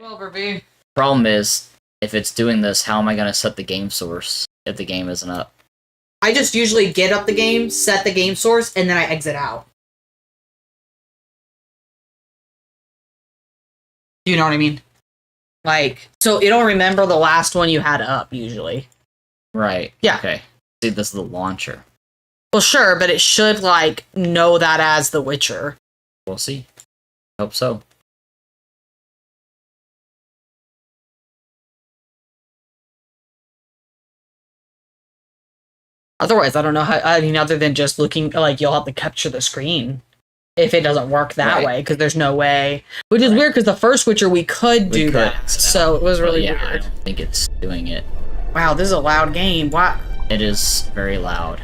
Overview. Problem is, if it's doing this, how am I going to set the game source if the game isn't up? I just usually get up the game, set the game source, and then I exit out. You know what I mean? Like, so it'll remember the last one you had up, usually. Right. Yeah. Okay. See, this is the launcher. Well, sure, but it should, like, know that as The Witcher. We'll see. Hope so. Otherwise, I don't know how, I mean, other than just looking, like, you'll have to capture the screen if it doesn't work that way, because there's no way. Which is weird, because the first Witcher, we could do that. So it was really weird. I don't think it's doing it. Wow, this is a loud game. What? It is very loud.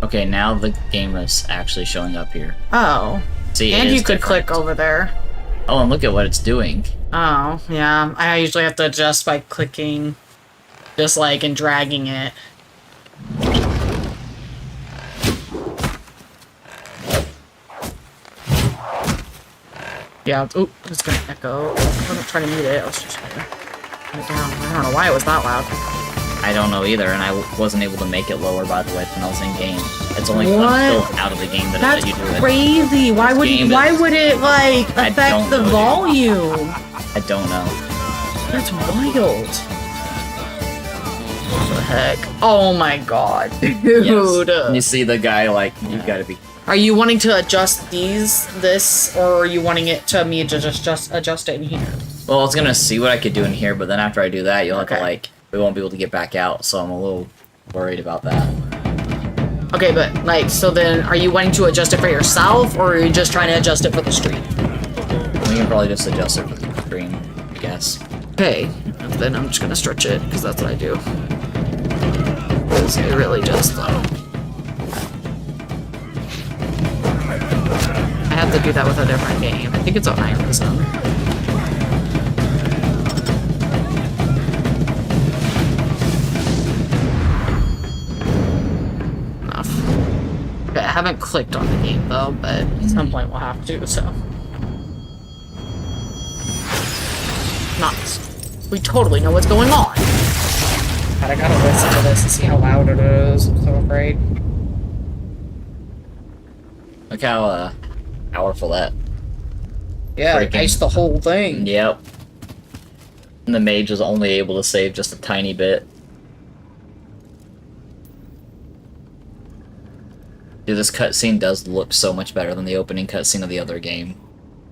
Okay, now the game is actually showing up here. Oh. See, and it is you could different. click over there. Oh, and look at what it's doing. Oh, yeah. I usually have to adjust by clicking, just like, and dragging it. Yeah, oop, it's gonna echo. I wasn't trying to mute it, I was just trying to turn it down. I don't know why it was that loud. I don't know either, and I wasn't able to make it lower, by the way, when I was in game. It's only when I'm still out of the game that That's it let you do it. crazy! Why would it, like, affect the volume? I don't know. That's wild. What the heck? Oh my god, dude. Yes. You see the guy, like, you gotta be... Are you wanting to adjust this, or are you wanting it to me to just adjust it in here? Well, I was gonna see what I could do in here, but then after I do that, you'll have to, like, we won't be able to get back out, so I'm a little worried about that. Okay, but, like, so then, are you wanting to adjust it for yourself, or are you just trying to adjust it for the stream? We can probably just adjust it for the stream, I guess. Okay, then I'm just gonna stretch it, because that's what I do. Because it really just, I have to do that with a different game. I think it's on Iron Zone. Okay, I haven't clicked on the game though, but at some point we'll have to, so. Nice. We totally know what's going on. God, I gotta listen to this and see how loud it is. I'm so afraid. Look how, powerful that. Yeah, it iced the whole thing. Yep. And the mage was only able to save just a tiny bit. Dude, this cutscene does look so much better than the opening cutscene of the other game.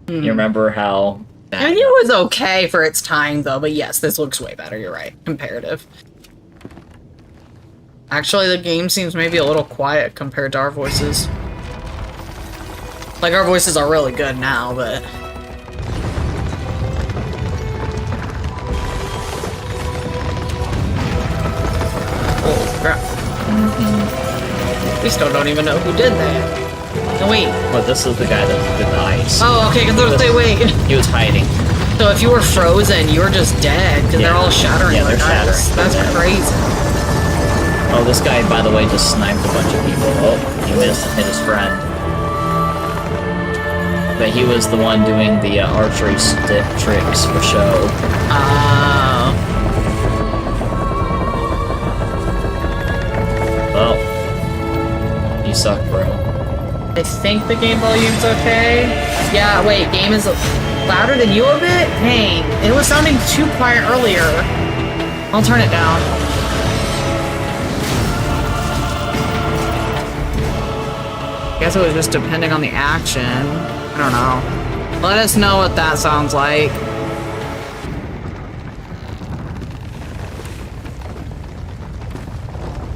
You remember how... I mean, it was okay for its time, though, but yes, this looks way better, you're right. Comparative. Actually, the game seems maybe a little quiet compared to our voices. Like, our voices are really good now, but... Oh, crap. We still don't even know who did that. No, wait. But this is the guy that did the ice. Oh, okay, because they'll say, wait. He was hiding. So if you were frozen, you were just dead, because they're all shattering. Yeah, they're shattering. That's crazy. Oh, this guy, by the way, just sniped a bunch of people. Oh, he missed, hit his friend. But he was the one doing the archery stick tricks for show. Well, you suck, bro. I think the game volume's okay. Yeah, wait, game is louder than you a bit? Dang, it was sounding too quiet earlier. I'll turn it down. Guess it was just depending on the action. I don't know. Let us know what that sounds like.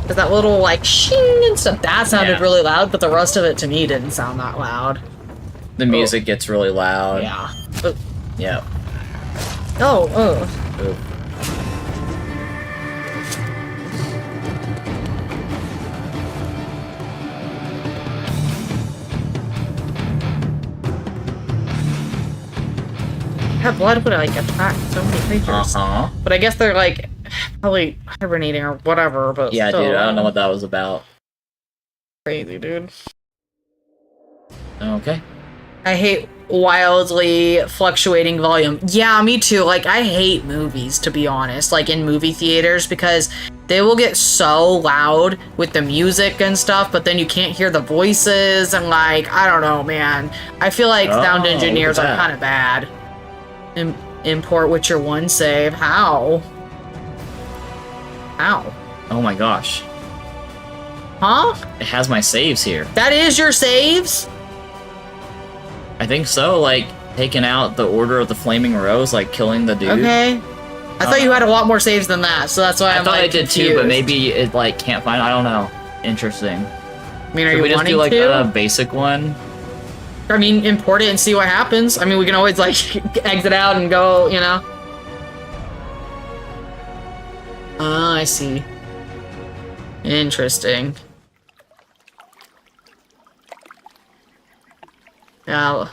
Cause that little, like, shing and stuff, that sounded really loud, but the rest of it to me didn't sound that loud. The music gets really loud. Yeah. Yep. Oh. God, blood would, like, attract so many creatures. But I guess they're, like, probably hibernating or whatever, but yeah, still. dude, I don't know what that was about. Crazy, dude. Okay. I hate wildly fluctuating volume. Yeah, me too. Like, I hate movies, to be honest, like in movie theaters, because they will get so loud with the music and stuff, but then you can't hear the voices, and like, I don't know, man. I feel like sound engineers are kind of bad. Import Witcher 1 save. How? Oh my gosh. Huh? It has my saves here. That is your saves? I think so, like, taking out the Order of the Flaming Rose, like, killing the dude. Okay. I thought you had a lot more saves than that, so that's why I'm like, I thought I did confused. too, but maybe it, like, can't find... I don't know. Interesting. I mean, are Should you we just do, like, to? a basic one? I mean, import it and see what happens. I mean, we can always, like, exit out and go, you know? Ah, I see. Interesting. Yeah.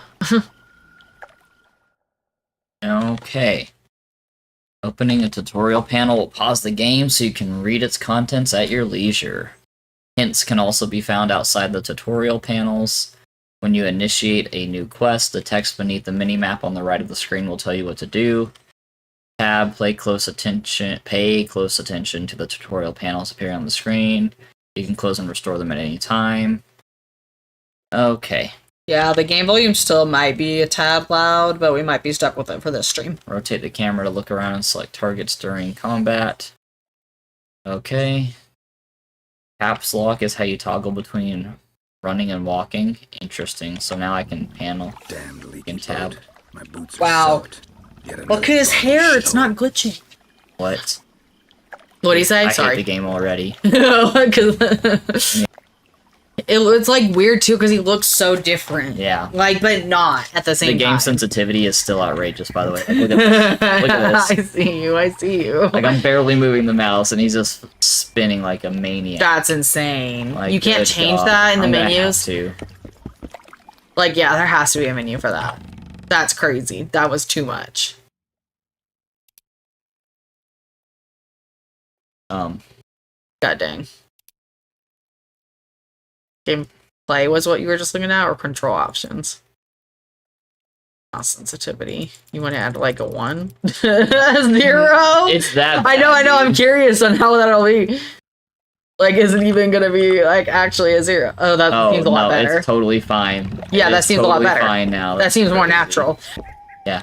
Okay. Opening a tutorial panel will pause the game so you can read its contents at your leisure. Hints can also be found outside the tutorial panels. When you initiate a new quest, the text beneath the minimap on the right of the screen will tell you what to do. Tab, pay close attention to the tutorial panels appearing on the screen. You can close and restore them at any time. Okay. Yeah, the game volume still might be a tad loud, but we might be stuck with it for this stream. Rotate the camera to look around and select targets during combat. Okay. Caps lock is how you toggle between running and walking. Interesting. So now I can panel and tab. My boots wow. Look at his hair, it's not glitching. What? What do you say? I Sorry. hate the game already. It's like weird too because he looks so different. Yeah. Like, but not at the same time. The game sensitivity is still outrageous, by the way. Like, look at this. Look at this. I see you. Like, I'm barely moving the mouse, and he's just spinning like a maniac. That's insane. Like, you can't change God. that in the I'm gonna menus? have to. Like, yeah, there has to be a menu for that. That's crazy. That was too much. God dang. Gameplay was what you were just looking at, or control options? Sensitivity. You want to add like a 1? 0? It's that bad, I know. dude. I'm curious on how that'll be. Like, is it even gonna be like actually a 0? Oh, that seems a lot better. It's totally fine. Yeah, that seems a lot better. Fine now. That seems more natural. Yeah.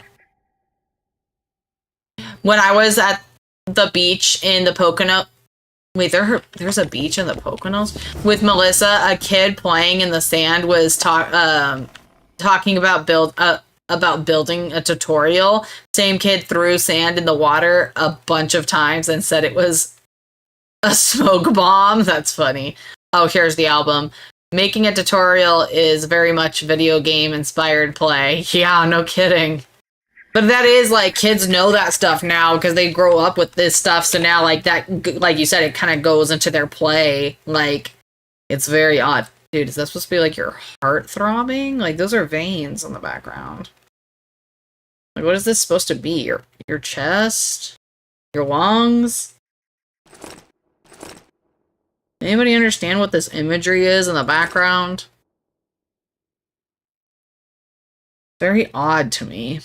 When I was at the beach in the Pocono, wait, there's a beach in the Poconos with Melissa. A kid playing in the sand was talking about building a tutorial. Same kid threw sand in the water a bunch of times and said it was a smoke bomb. That's funny. Oh, here's the album. Making a tutorial is very much video game inspired play. Yeah, no kidding. But that is, like, kids know that stuff now because they grow up with this stuff. So now, like, that, like you said, it kind of goes into their play. Like, it's very odd. Dude, is that supposed to be, like, your heart throbbing? Like, those are veins in the background. Like, what is this supposed to be? Your chest? Your lungs? Anybody understand what this imagery is in the background? Very odd to me.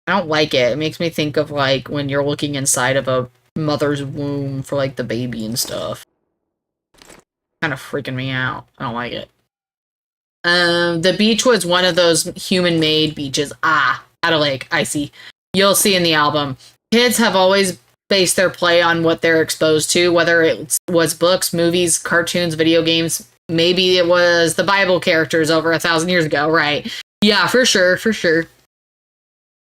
I don't like it. It makes me think of, like, when you're looking inside of a mother's womb for, like, the baby and stuff. Kind of freaking me out. I don't like it. The beach was one of those human-made beaches. At a lake. I see. You'll see in the album. Kids have always based their play on what they're exposed to, whether it was books, movies, cartoons, video games. Maybe it was the Bible characters over 1,000 years ago, right? Yeah, for sure.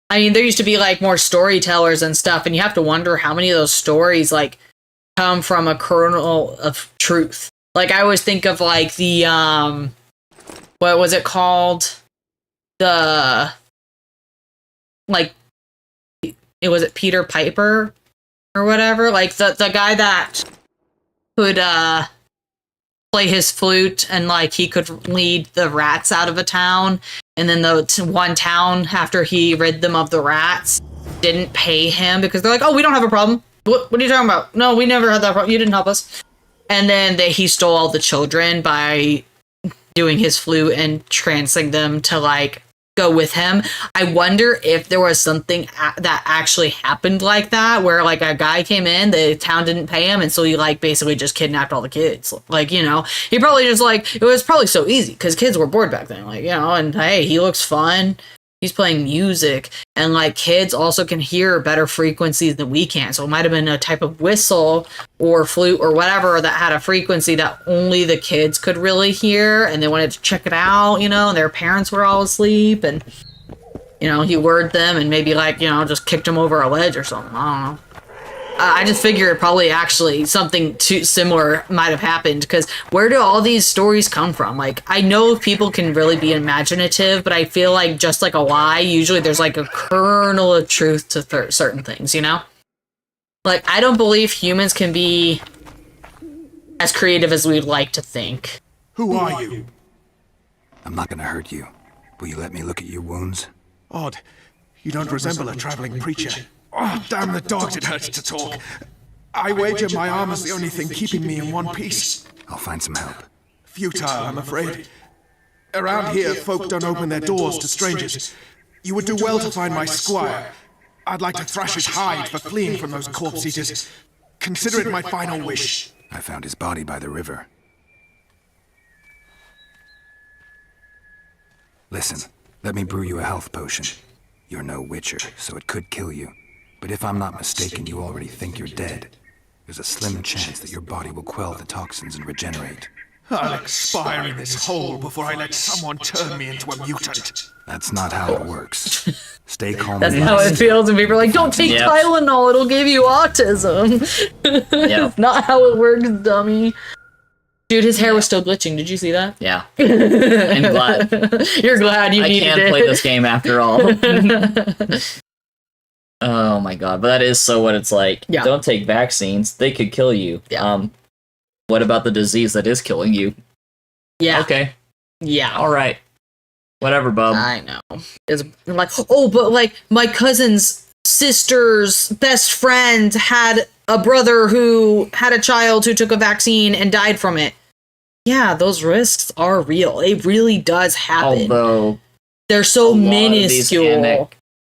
I mean, there used to be, like, more storytellers and stuff, and you have to wonder how many of those stories, like, come from a kernel of truth. Like, I always think of, like, the, what was it called? The, like, was it Peter Piper or whatever? Like, the guy that could, play his flute and, like, he could lead the rats out of a town. And then the one town, after he rid them of the rats, didn't pay him because they're like, oh, we don't have a problem. What are you talking about? No, we never had that problem. You didn't help us. And then he stole all the children by doing his flute and trancing them to like go with him. I wonder if there was something that actually happened like that, where like a guy came in, the town didn't pay him, and so he like basically just kidnapped all the kids. Like, you know, he probably just like, it was probably so easy because kids were bored back then, like, you know, and hey, he looks fun. He's playing music, and like kids also can hear better frequencies than we can. So it might have been a type of whistle or flute or whatever that had a frequency that only the kids could really hear, and they wanted to check it out, you know, and their parents were all asleep, and you know, he worded them and maybe like, you know, just kicked them over a ledge or something. I don't know. I just figure probably actually something too similar might have happened, because where do all these stories come from? Like, I know people can really be imaginative, but I feel like just like a lie, usually there's like a kernel of truth to certain things, you know? Like, I don't believe humans can be as creative as we'd like to think. Who are you? I'm not gonna hurt you. Will you let me look at your wounds? Odd. You don't resemble a traveling preacher. Oh, damn the dogs, it hurts to talk. I wager my armor's the only thing keeping me in one piece. I'll find some help. Futile, I'm afraid. Around here, folk don't open their doors to strangers. You would do well to find my squire. I'd like to thrash his hide for fleeing from those corpse eaters. Consider it my final wish. I found his body by the river. Listen, let me brew you a health potion. You're no witcher, so it could kill you. But if I'm not mistaken, you already think you're dead. There's a slim chance that your body will quell the toxins and regenerate. I'll expire in this hole before I let someone turn me into a mutant. That's not how it works. Stay calm. That's and how it listen. feels, and people are like, don't take Yep. Tylenol, it'll give you autism. Yeah. It's not how it works, dummy. Dude, his hair was still glitching. Did you see that? Yeah. I'm glad. You're glad you I needed can't it. play this game after all. Oh my god, but that is so what it's like. Yeah. Don't take vaccines. They could kill you. Yeah. What about the disease that is killing you? Yeah. Okay. Yeah. Alright. Whatever, bub. I know. It's like, oh, but like my cousin's sister's best friend had a brother who had a child who took a vaccine and died from it. Yeah, those risks are real. It really does happen. Although They're so a lot of these minuscule.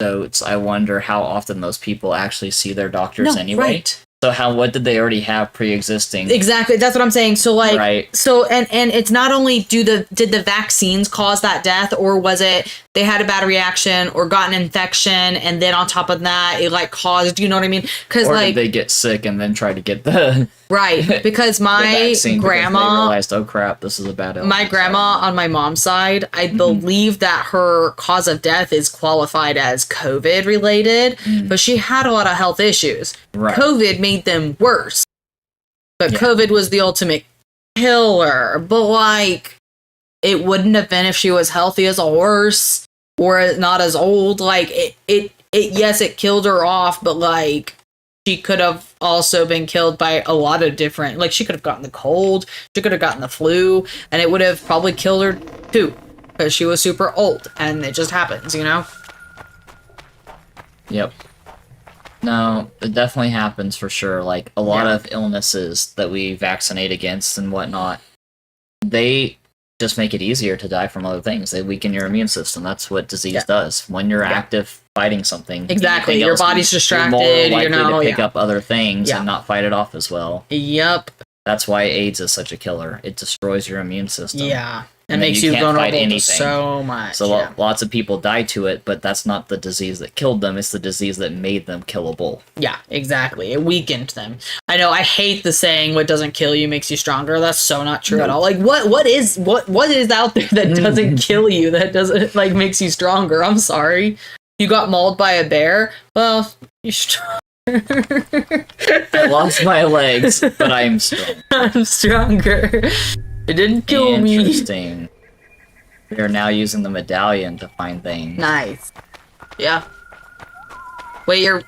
anecdotes, I wonder how often those people actually see their doctors No, anyway. right. So what did they already have pre-existing? Exactly. That's what I'm saying. So like, Right. so and it's not only did the vaccines cause that death, or was it they had a bad reaction or got an infection, and then on top of that it like caused, you know what I mean? Because Or like did they get sick and then try to get the, right, because the my vaccine because they grandma, realized, oh crap, this is a bad illness. my grandma on my mom's side, I Mm-hmm. believe that her cause of death is qualified as COVID related, but she had a lot of health issues. Right. COVID made them worse. But Yeah. COVID was the ultimate killer. But like, it wouldn't have been if she was healthy as a horse or not as old. Like it yes, it killed her off, but like she could have also been killed by a lot of different, like she could have gotten the cold, she could have gotten the flu, and it would have probably killed her too. Because she was super old, and it just happens, you know? Yep. No, it definitely happens for sure. Like a lot Yeah. of illnesses that we vaccinate against and whatnot, they just make it easier to die from other things. They weaken your immune system. That's what disease Yeah. does. When you're Yeah. active fighting something, Exactly. anything Your else, body's you're more distracted, likely you know, to pick yeah. up other things Yeah. and not fight it off as well. Yep. That's why AIDS is such a killer. It destroys your immune system. Yeah. It then makes you you can't fight vulnerable to anything. so much. So yeah. lots of people die to it, but that's not the disease that killed them. It's the disease that made them killable. Yeah, exactly. It weakened them. I know. I hate the saying "what doesn't kill you makes you stronger." That's so not true at all. Like, what is out there that doesn't kill you? That doesn't like makes you stronger? I'm sorry. You got mauled by a bear. Well, you're strong. I lost my legs, but I'm strong. I'm stronger. It didn't kill me. Interesting. They're now using the medallion to find things. Nice. Yeah. Wait, your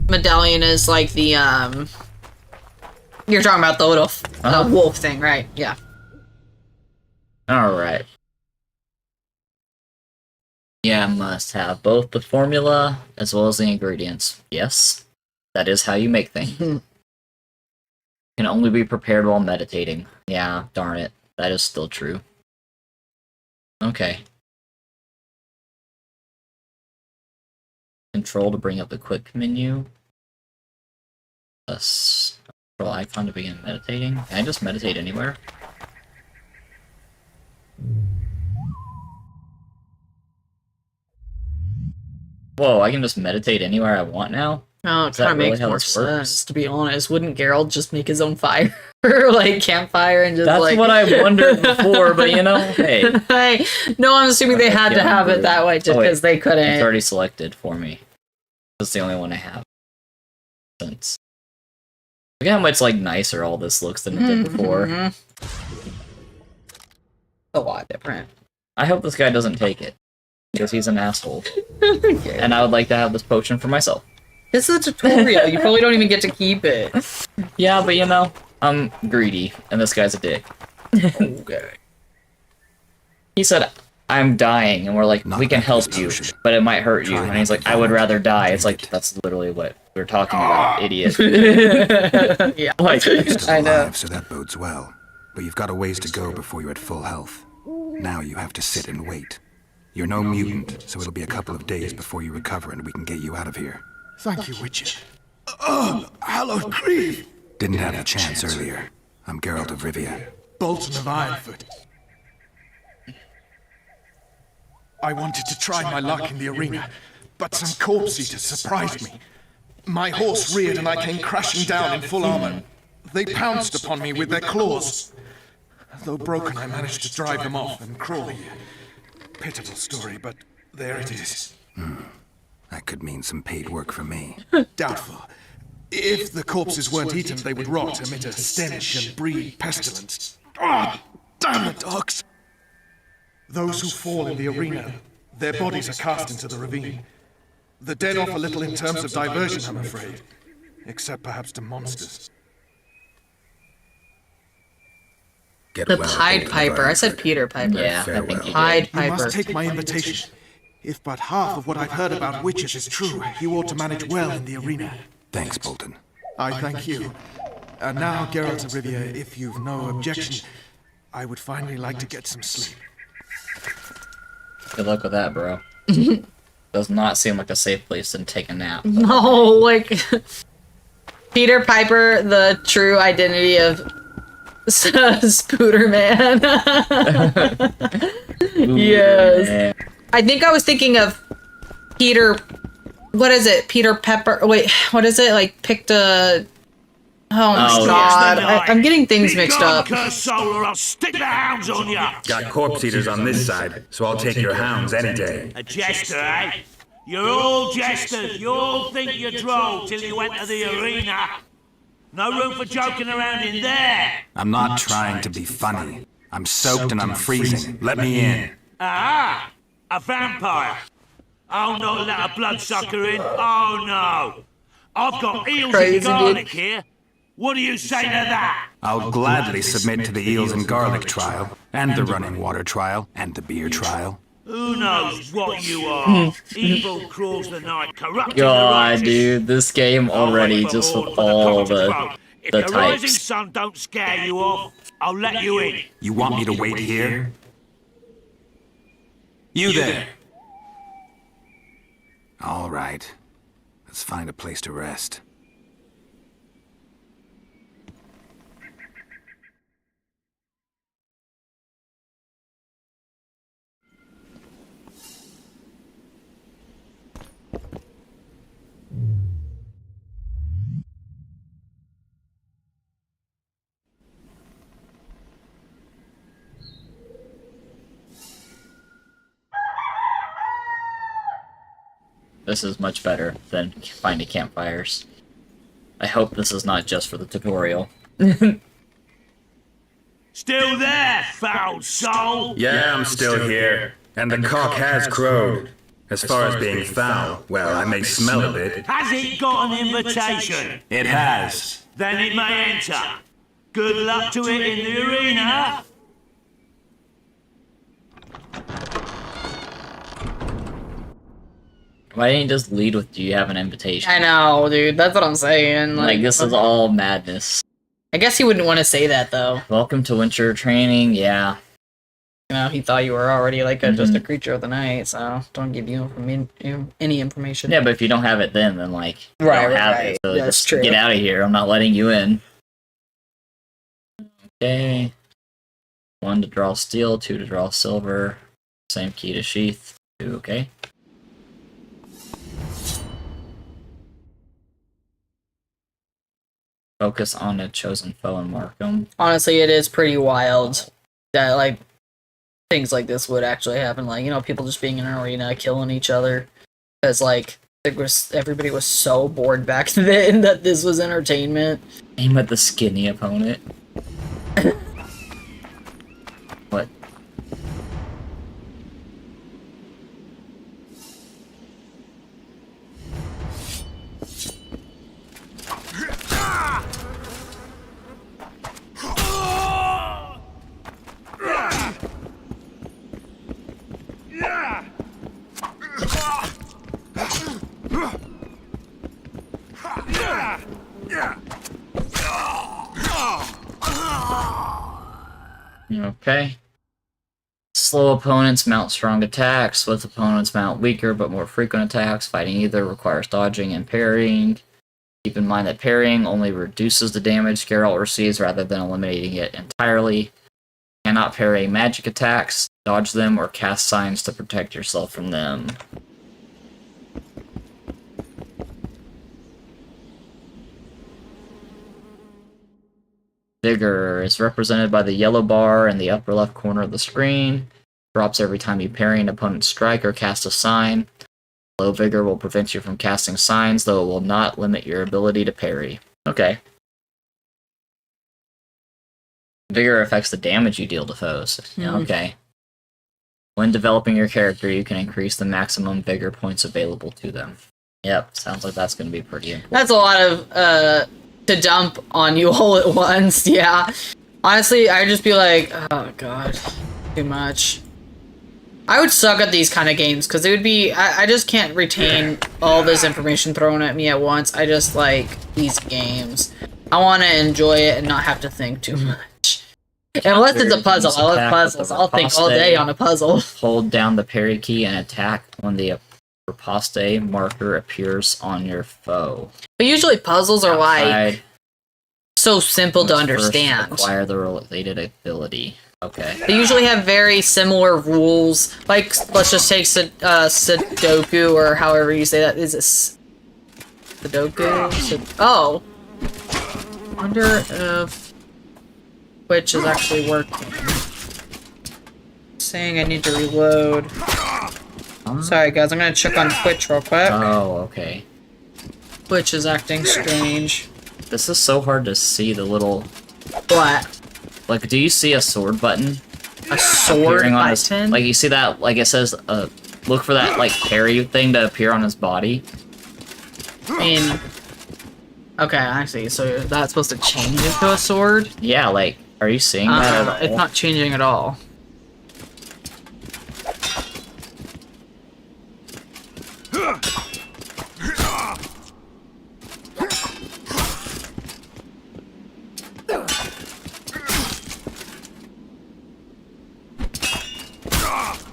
medallion is like the You're talking about the little Uh-huh. wolf thing, right? Yeah. Alright. Yeah, must have both the formula as well as the ingredients. Yes, that is how you make things. Can only be prepared while meditating. Yeah, darn it. That is still true. Okay. Control to bring up the quick menu. A scroll icon to begin meditating. Can I just meditate anywhere? Whoa, I can just meditate anywhere I want now? Oh, it Is that kind of really makes how more this works? sense, to be honest. Wouldn't Geralt just make his own fire? Like, campfire and just That's like... what I wondered before, but you know, hey. Hey, no, I'm assuming they Okay, had to yeah, have it that way just Oh, wait. because they It's couldn't. already selected for me. That's the only one I have. Since. Look at how much like nicer all this looks than it did before. Mhm. A lot different. I hope this guy doesn't take it. Because he's an asshole. Okay. And I would like to have this potion for myself. This is a tutorial. You probably don't even get to keep it. Yeah, but you know, I'm greedy, and this guy's a dick. Okay. He said, I'm dying, and we're like, Not we can like help this you, potion. but it might hurt you. Try And not he's to like, I would vomit. rather die. It's like, Drink it. that's literally what we're talking about, idiot. Yeah. Like, You're still I know. alive, so that bodes well. But you've got a ways to go before you're at full health. Now you have to sit and wait. You're no mutant, so it'll be a couple of days before you recover and we can get you out of here. Thank you, Witcher. Oh, hallowed grief! Didn't have the chance earlier. I'm Geralt of Rivia. Bolton of Ironfoot. I wanted to try my luck in the arena, but some corpse eaters surprised me. My horse reared and I came crashing down in full armor. They pounced upon me with their claws. Though broken, I managed to drive them off and crawl here. Pitiful story, but there it is. That could mean some paid work for me. Doubtful. If the corpses weren't eaten, they would rot, emit a stench, and breed pestilence. Ah, damn the dogs! Those who fall in the arena, their bodies are cast into the ravine. The dead offer little in terms of diversion, I'm afraid. Except perhaps to monsters. Get The well, Pied Bolton of Piper. I said Ironfoot. Peter Piper. yeah, I Farewell. think you did. Pied You Piper. must take my invitation. If but half of what I've heard about witches is true, you ought to manage well in the arena. Thanks, Bolton. I thank you. And now, Geralt of Rivia, if you've no objection, I would finally like to get some sleep. Good luck with that, bro. Does not seem like a safe place to take a nap. No, like Peter Piper, the true identity of Spooderman. Yes. I think I was thinking of Peter. What is it? Peter Pepper. Wait, what is it? Like picked a. Oh my Oh, god! yeah. I'm getting things mixed up. Cursed soul, or I'll stick the hounds on you. Got corpse eaters on this side, so I'll take your hounds any day. A jester, eh? You're all jesters. You all think you're droll till you enter the arena. No room for joking around in there. I'm not trying to be funny. I'm soaked and I'm freezing. Let me in. Ah, a vampire. I'll not let a bloodsucker in. Oh no. I've got eels Crazy, and garlic dude. here. What do you say to that? I'll gladly submit to the eels and garlic trial, and the running water trial, and the beer trial. Who knows what you are? Evil crawls the night, corrupting the God, righteous. dude, this game already just with all the If the the rising types. sun don't scare you off, I'll let you in. You want me to wait here? You there! All right. Let's find a place to rest. This is much better than finding campfires. I hope this is not just for the tutorial. Still there, foul soul? Yeah, I'm still here. And the cock has crowed. As far as being foul, well, I may smell a bit. Has it got an invitation? It has. Then it may enter. Good luck to it in the arena. Why didn't you just lead with, do you have an invitation? I know, dude. That's what I'm saying. Like, this is all madness. I guess he wouldn't want to say that though. Welcome to winter training, yeah. You know, he thought you were already like just a creature of the night, so don't give you any information. Yeah, but if you don't have it then like you Right, don't have right. it. So That's just true. get out of here. I'm not letting you in. Okay. 1 to draw steel, 2 to draw silver. Same key to sheath. 2, okay. Focus on a chosen foe and mark them. Honestly, it is pretty wild that like things like this would actually happen. Like, you know, people just being in an arena killing each other because like everybody was so bored back then that this was entertainment. Aim at the skinny opponent. What? Okay. Slow opponents mount strong attacks. Swift opponents mount weaker but more frequent attacks. Fighting either requires dodging and parrying. Keep in mind that parrying only reduces the damage Geralt receives rather than eliminating it entirely. Cannot parry magic attacks, dodge them, or cast signs to protect yourself from them. Vigor is represented by the yellow bar in the upper left corner of the screen. Drops every time you parry an opponent's strike or cast a sign. Low vigor will prevent you from casting signs, though it will not limit your ability to parry. Okay. Vigor affects the damage you deal to foes. Okay. When developing your character, you can increase the maximum vigor points available to them. Yep, sounds like that's going to be pretty important. That's a lot of to dump on you all at once. Yeah, honestly, I'd just be like, oh god, too much. I would suck at these kind of games because it would be I just can't retain all this information thrown at me at once. I just like these games. I want to enjoy it and not have to think too much. Unless it's a puzzle. I love puzzles. I'll think all day on a puzzle. Hold down the parry key and attack when the riposte marker appears on your foe. But usually puzzles are like Outside, so simple to first understand. acquire the related ability. Okay. They usually have very similar rules. Like, let's just take Sudoku, or however you say that. Is it Sudoku? Oh. Wonder if Twitch is actually working. Saying I need to reload. Sorry guys, I'm gonna check on Twitch real quick. Oh, okay. Twitch is acting strange. This is so hard to see the little... What? Like, do you see a sword button? A sword appearing on his, button? like, you see that, like, it says, look for that, like, parry thing to appear on his body. Okay, I see. So that's supposed to change into a sword? Yeah, like, are you seeing that at all? It's not changing at all.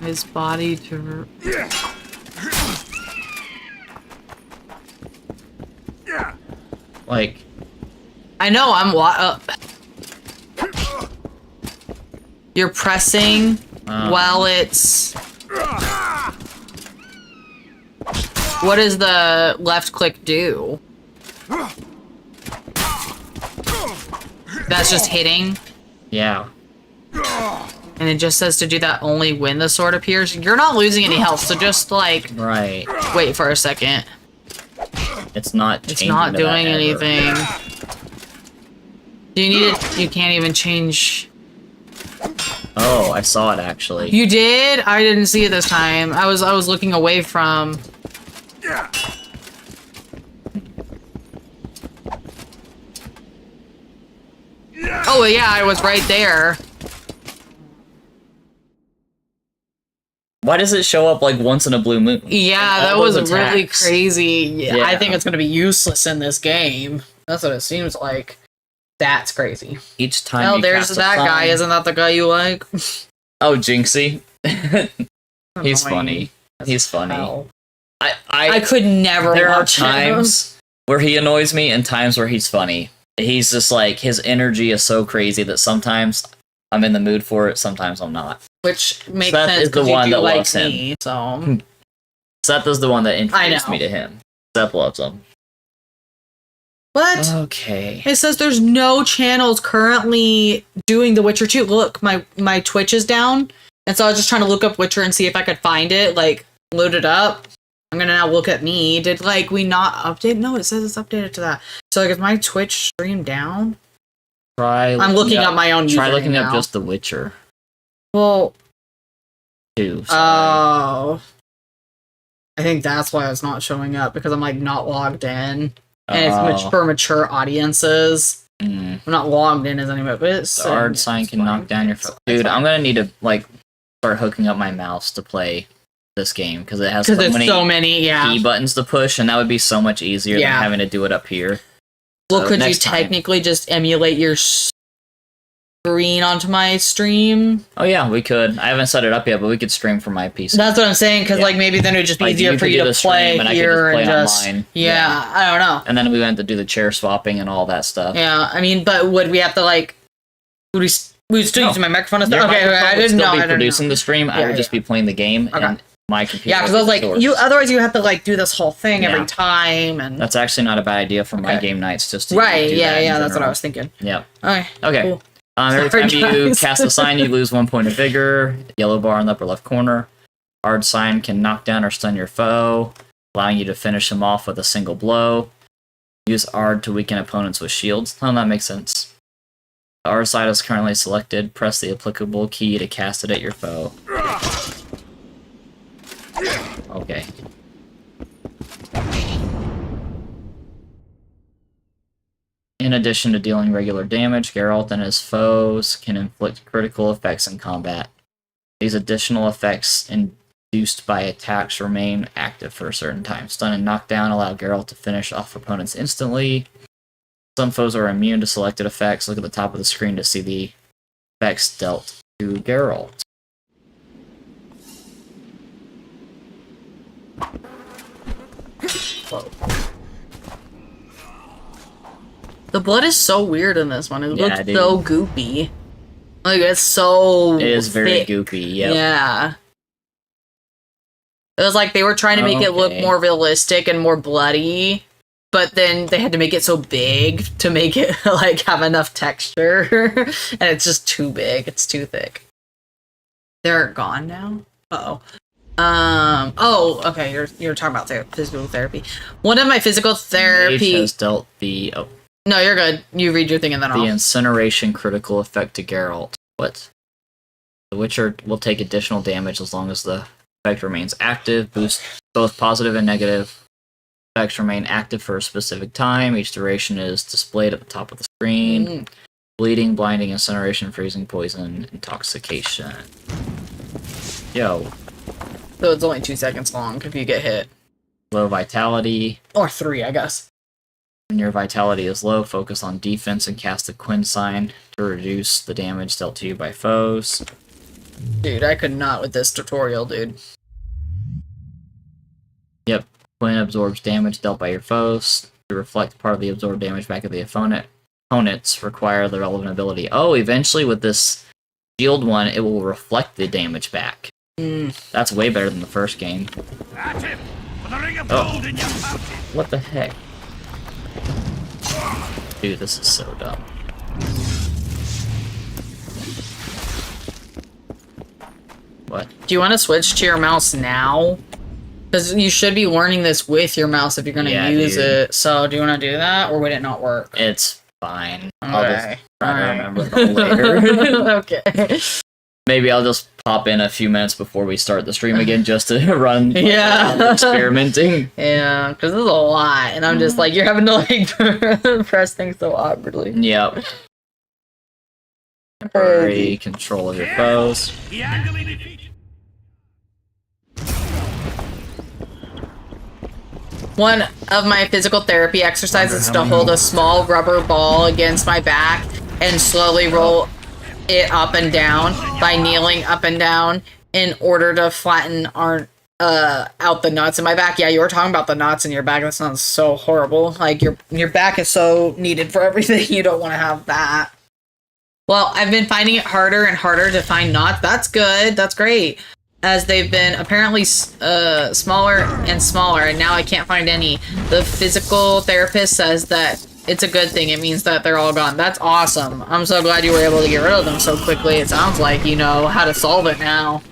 His body to... Like... I know, you're pressing while it's... What does the left click do? That's just hitting? Yeah. And it just says to do that only when the sword appears? You're not losing any health, so just, like, Right. wait for a second. It's not It's changing not to that doing ever. anything. Do you need it? You can't even change... Oh, I saw it, actually. You did? I didn't see it this time. I was looking away from... Oh, yeah, I was right there. Why does it show up, like, once in a blue moon? Yeah, And that all was those really attacks? crazy. Yeah, I Yeah. think it's gonna be useless in this game. That's what it seems like. That's crazy. Each time Oh, you there's cast a that guy. sign- Isn't that the guy you like? Oh, Jinxie. He's Annoying funny. as He's funny. hell. I I could never there are watch him. times where he annoys me and times where he's funny. He's just like, his energy is so crazy that sometimes I'm in the mood for it, sometimes I'm not. Which makes Seth sense is the because you one do that like loves him. me, so... Seth is the one that introduced know. me to him. Seth loves him. What? Okay. It says there's no channels currently doing The Witcher 2. Look, my Twitch is down, and so I was just trying to look up Witcher and see if I could find it, like, load it up. I'm gonna now look at me. Did, like, we not update? No, it says it's updated to that. So, like, is my Twitch stream down? I'm looking up my own Try username looking up now. just The Witcher Well, 2. oh. I think that's why it's not showing up, because I'm, like, not logged in. And it's for mature audiences. Mm. I'm not logged in as anybody, but it's... The art sign can knock down your phone. Dude, I'm gonna need to, like, start hooking up my mouse to play this game, because it has so Because there's many so many, yeah. key buttons to push, and that would be so much easier Yeah. than having to do it up here. Well, So could you next time. technically just emulate your screen onto my stream? Oh yeah, we could. I haven't set it up yet, but we could stream from my PC. That's what I'm saying, because Yeah. like maybe then it would just be Like, easier you for could you do to the stream, play and I could here just play and just online. yeah, I don't know. And then we went to do the chair swapping and all that stuff. Yeah, I mean, but would we have to like? Would we still No. use my microphone and Your stuff? Okay, microphone I would didn't know. still I be didn't producing know. the stream. I Yeah, would just yeah. be playing the game, Okay. and my computer. Yeah, because would I was be like, the source. you otherwise you have to like do this whole thing Yeah. every time and That's actually not a bad idea for my Okay. game nights. Just to right. do Yeah, that in yeah, that's what I general. was thinking. Yep. Okay. Okay. Cool. Every Sorry, time you guys. cast a sign, you lose 1 point of vigor. Yellow bar in the upper left corner. Hard sign can knock down or stun your foe, allowing you to finish him off with a single blow. Use Ard to weaken opponents with shields. Oh, that makes sense. The Ard side is currently selected. Press the applicable key to cast it at your foe. Okay. In addition to dealing regular damage, Geralt and his foes can inflict critical effects in combat. These additional effects induced by attacks remain active for a certain time. Stun and knockdown allow Geralt to finish off opponents instantly. Some foes are immune to selected effects. Look at the top of the screen to see the effects dealt to Geralt. The blood is so weird in this one. It Yeah, looks dude. so goopy. Like it's so. It is very thick. goopy, yep. Yeah. It was like they were trying to make it look Okay. more realistic and more bloody, but then they had to make it so big to make it like have enough texture, and it's just too big. It's too thick. They're gone now. Oh. Oh. Okay. You're talking about physical therapy. One of my physical Mage therapy. has dealt the No, you're good. You read your thing and then the I'll. incineration critical effect to Geralt. What? The Witcher will take additional damage as long as the effect remains active. Boost both positive and negative effects remain active for a specific time. Each duration is displayed at the top of the screen. Mm. Bleeding, blinding, incineration, freezing, poison, intoxication. Yo, So it's only 2 seconds long if you get hit, low vitality. or 3, I guess. When your vitality is low, focus on defense and cast a Quinn sign to reduce the damage dealt to you by foes. Dude, I could not with this tutorial, dude. Yep, Quinn absorbs damage dealt by your foes. To reflect part of the absorbed damage back at the opponents require the relevant ability. Oh, eventually with this shield one, it will reflect the damage back. That's way better than the first game. At him! With a ring of Oh. gold in your pouch! What the heck? Dude, this is so dumb. What? Do you want to switch to your mouse now? Because you should be learning this with your mouse if you're going to Yeah, use dude. it. So do you want to do that, or would it not work? It's fine. I'll just Okay. try to Alright. remember it all later. Okay. Maybe I'll just pop in a few minutes before we start the stream again just to run Yeah. experimenting. Yeah, because this is a lot, and I'm just like, you're having to like press things so awkwardly. Yep. Temporary control of your foes. He handily defeated. One of my physical therapy exercises is to hold a small rubber ball against my back and slowly roll it up and down by kneeling up and down in order to flatten out the nuts in my back. Yeah, you were talking about the knots in your back. That sounds so horrible. Like your back is so needed for everything. You don't want to have that. Well, I've been finding it harder and harder to find knots. That's good. That's great. As they've been apparently smaller and smaller, and now I can't find any. The physical therapist says that it's a good thing. It means that they're all gone. That's awesome. I'm so glad you were able to get rid of them so quickly. It sounds like you know how to solve it now.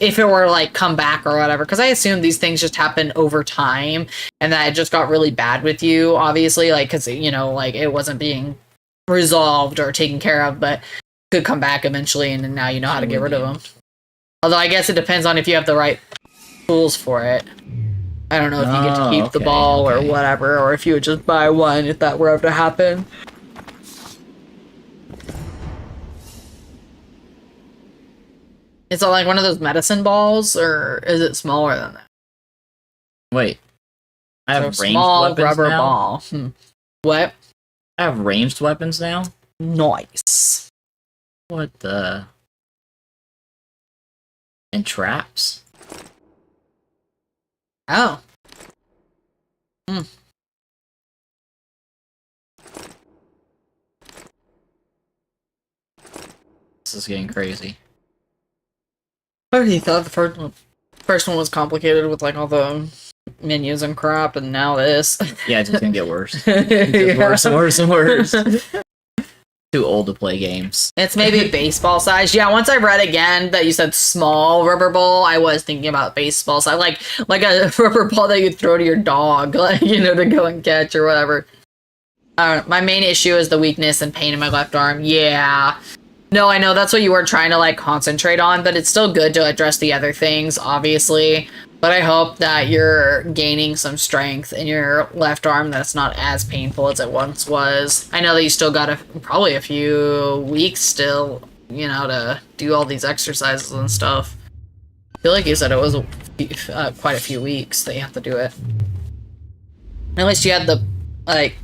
If it were like come back or whatever, because I assume these things just happen over time, and that it just got really bad with you, obviously, like because you know, like it wasn't being resolved or taken care of, but could come back eventually, and now you know how to get rid of them. Although I guess it depends on if you have the right tools for it. I don't know if you get to keep the ball or whatever, or if you would just buy one if that were ever to happen. Is it like one of those medicine balls, or is it smaller than that? Wait. I have So ranged small weapons rubber now? ball. What? I have ranged weapons now? Nice. What the... And traps? Oh. This is getting crazy. I already thought the first one was complicated with like all the menus and crap, and now this. Yeah, it's just gonna get worse. It's just worse and worse and worse. Too old to play games. It's maybe baseball size. Yeah, once I read again that you said small rubber ball, I was thinking about baseball size, like a rubber ball that you throw to your dog, like you know, to go and catch or whatever. I don't know. My main issue is the weakness and pain in my left arm. Yeah. No, I know that's what you were trying to like concentrate on, but it's still good to address the other things, obviously. But I hope that you're gaining some strength in your left arm that's not as painful as it once was. I know that you still got probably a few weeks still, you know, to do all these exercises and stuff. I feel like you said it was quite a few weeks that you have to do it. At least you had the like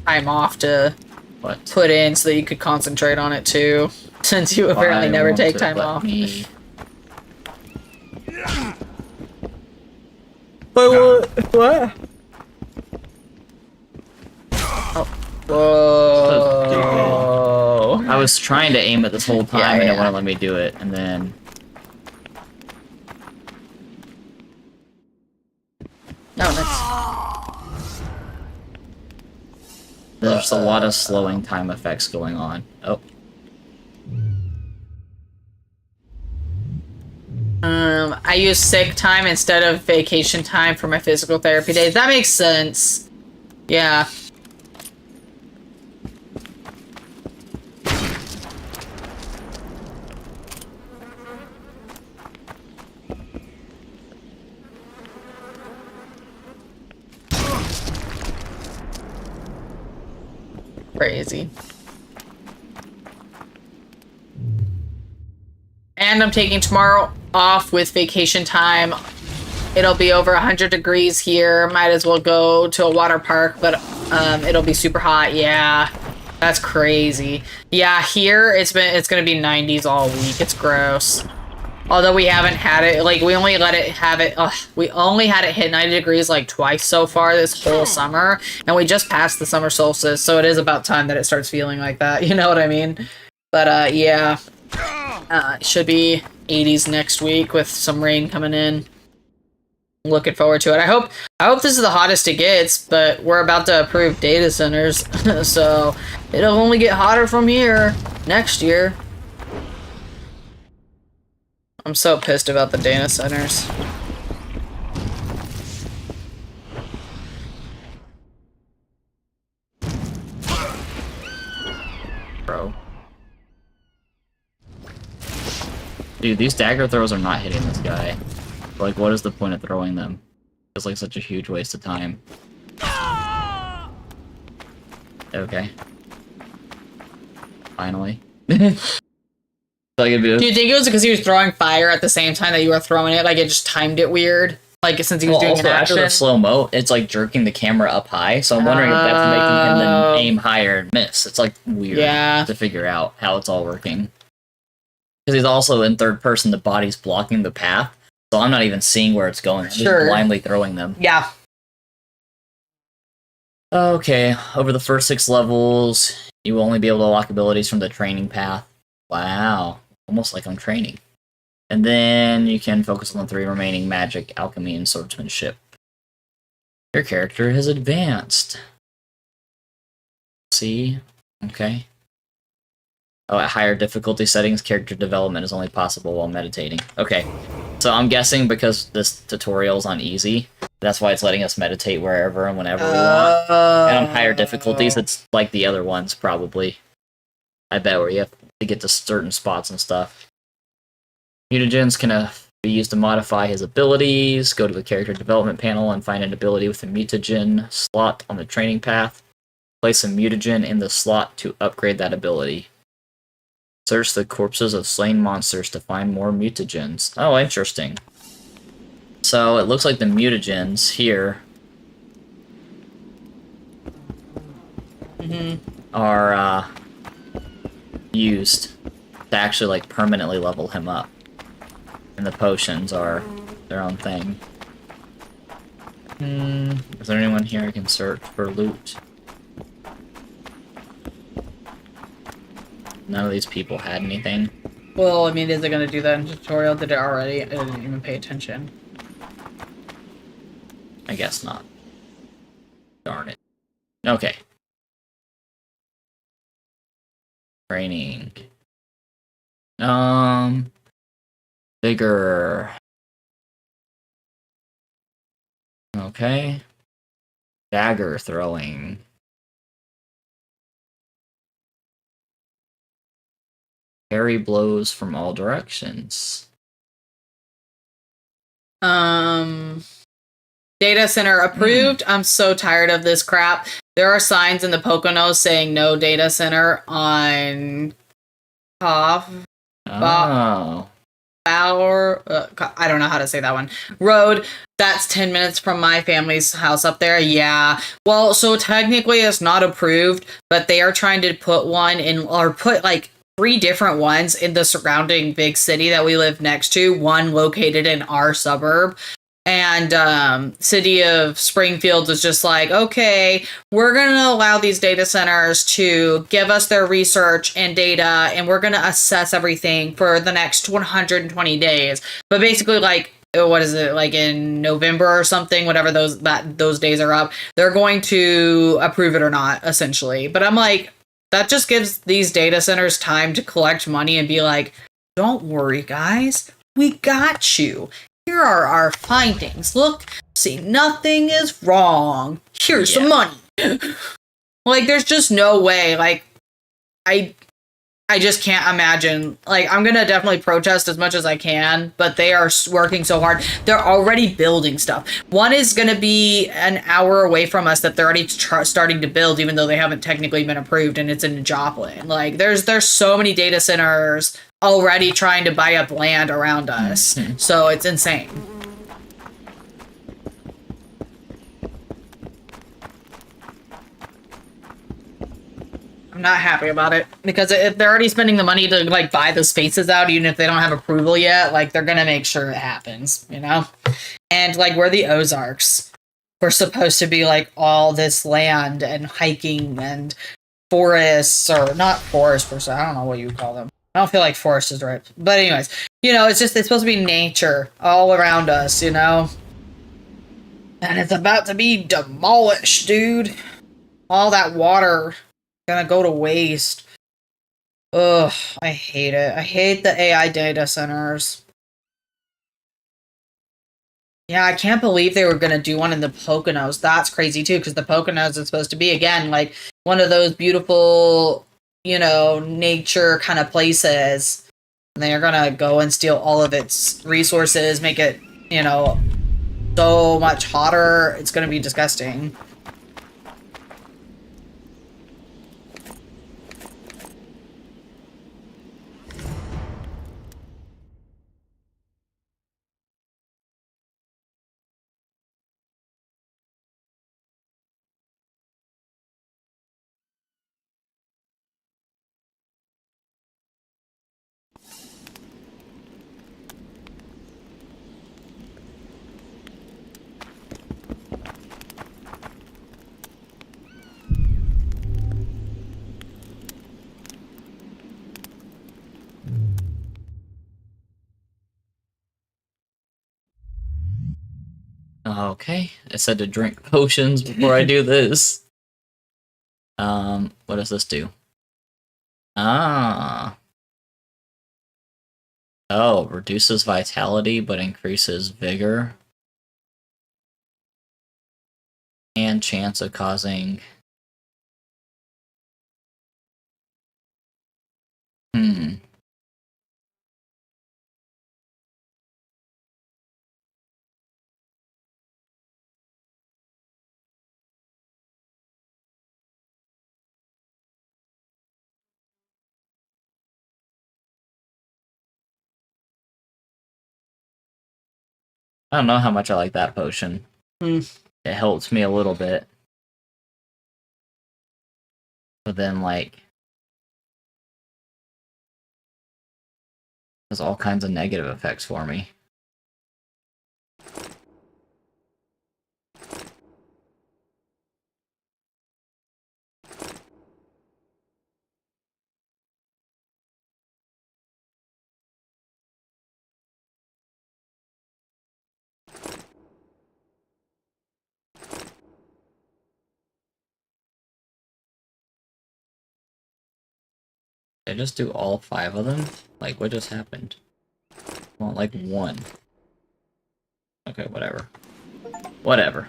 time off to put in so that you could concentrate on it too, since you apparently never take time off. What? Oh. Whoa. I was trying to aim it this whole time and it wouldn't let me do it, and then... Oh, nice. There's a lot of slowing time effects going on. Oh. I use sick time instead of vacation time for my physical therapy days. That makes sense. Yeah. Crazy. And I'm taking tomorrow off with vacation time. It'll be over 100 degrees here. Might as well go to a water park, but it'll be super hot. Yeah, that's crazy. Yeah, here it's gonna be 90s all week. It's gross. Although we haven't had it, like we only had it hit 90 degrees like twice so far this whole summer, and we just passed the summer solstice, so it is about time that it starts feeling like that. You know what I mean? But yeah. It should be 80s next week with some rain coming in. Looking forward to it. I hope this is the hottest it gets, but we're about to approve data centers, so it'll only get hotter from here next year. I'm so pissed about the data centers. Bro. Dude, these dagger throws are not hitting this guy. Like, what is the point of throwing them? It's like such a huge waste of time. Okay. Finally. Do you think it was because he was throwing fire at the same time that you were throwing it? Like, it just timed it weird? Like, since he was doing an also, after action? the slow-mo, it's like jerking the camera up high, so I'm wondering if that's making him then aim higher and miss. It's like weird to figure out how it's all working. he's also in third person. The body's blocking the path, so I'm not even seeing where it's going. I'm just Sure. blindly throwing them. Yeah. Okay, over the first 6 levels, you will only be able to unlock abilities from the training path. Wow, almost like I'm training. And then you can focus on the 3 remaining magic, alchemy, and swordsmanship. Your character has advanced. See? Okay. Oh, at higher difficulty settings, character development is only possible while meditating. Okay. So I'm guessing because this tutorial's on easy, that's why it's letting us meditate wherever and whenever we want. And on higher difficulties, it's like the other ones, probably. I bet, where you have to get to certain spots and stuff. Mutagens can be used to modify his abilities. Go to the character development panel and find an ability with a mutagen slot on the training path. Place a mutagen in the slot to upgrade that ability. Search the corpses of slain monsters to find more mutagens. Oh, interesting. So it looks like the mutagens here are used to actually like permanently level him up. And the potions are their own thing. Is there anyone here I can search for loot? None of these people had anything. Well, I mean, is it going to do that in the tutorial? Did it already? I didn't even pay attention. I guess not. Darn it. Okay. Training. Vigor. Okay. Dagger throwing. Parry blows from all directions. Data center approved. I'm so tired of this crap. There are signs in the Poconos saying no data center on Cough. Oh. Bower, I don't know how to say that one. Road. That's 10 minutes from my family's house up there. Yeah. Well, so technically it's not approved, but they are trying to put one in, or put like 3 different ones in the surrounding big city that we live next to. One located in our suburb. And city of Springfield is just like, okay, we're going to allow these data centers to give us their research and data, and we're going to assess everything for the next 120 days. But basically, like, what is it, like in November or something, whatever those days are up, they're going to approve it or not, essentially. But I'm like, that just gives these data centers time to collect money and be like, don't worry, guys, we got you. Here are our findings. Look, see, nothing is wrong. Here's some money. Like, there's just no way. Like, I just can't imagine. Like, I'm gonna definitely protest as much as I can, but they are working so hard. They're already building stuff. One is gonna be an hour away from us that they're already starting to build, even though they haven't technically been approved, and it's in Joplin. Like, there's so many data centers already trying to buy up land around us. So it's insane. I'm not happy about it, because if they're already spending the money to like buy the spaces out, even if they don't have approval yet, like they're gonna make sure it happens, you know? And like, we're the Ozarks. We're supposed to be like all this land and hiking and forests, or not forests per se, I don't know what you would call them. I don't feel like forest is right. But anyways, you know, it's supposed to be nature all around us, you know? And it's about to be demolished, dude. All that water gonna go to waste. Ugh, I hate it. I hate the AI data centers. Yeah, I can't believe they were gonna do one in the Poconos. That's crazy too, because the Poconos is supposed to be, again, like one of those beautiful, you know, nature kind of places. And they're gonna go and steal all of its resources, make it, you know, so much hotter. It's gonna be disgusting. Okay, it said to drink potions before I do this. What does this do? Ah. Oh, reduces vitality but increases vigor. And chance of causing... I don't know how much I like that potion. Hmm. It helps me a little bit. But then, like... There's all kinds of negative effects for me. Did I just do all 5 of them? Like, what just happened? I want, like, 1. Okay, whatever. Whatever.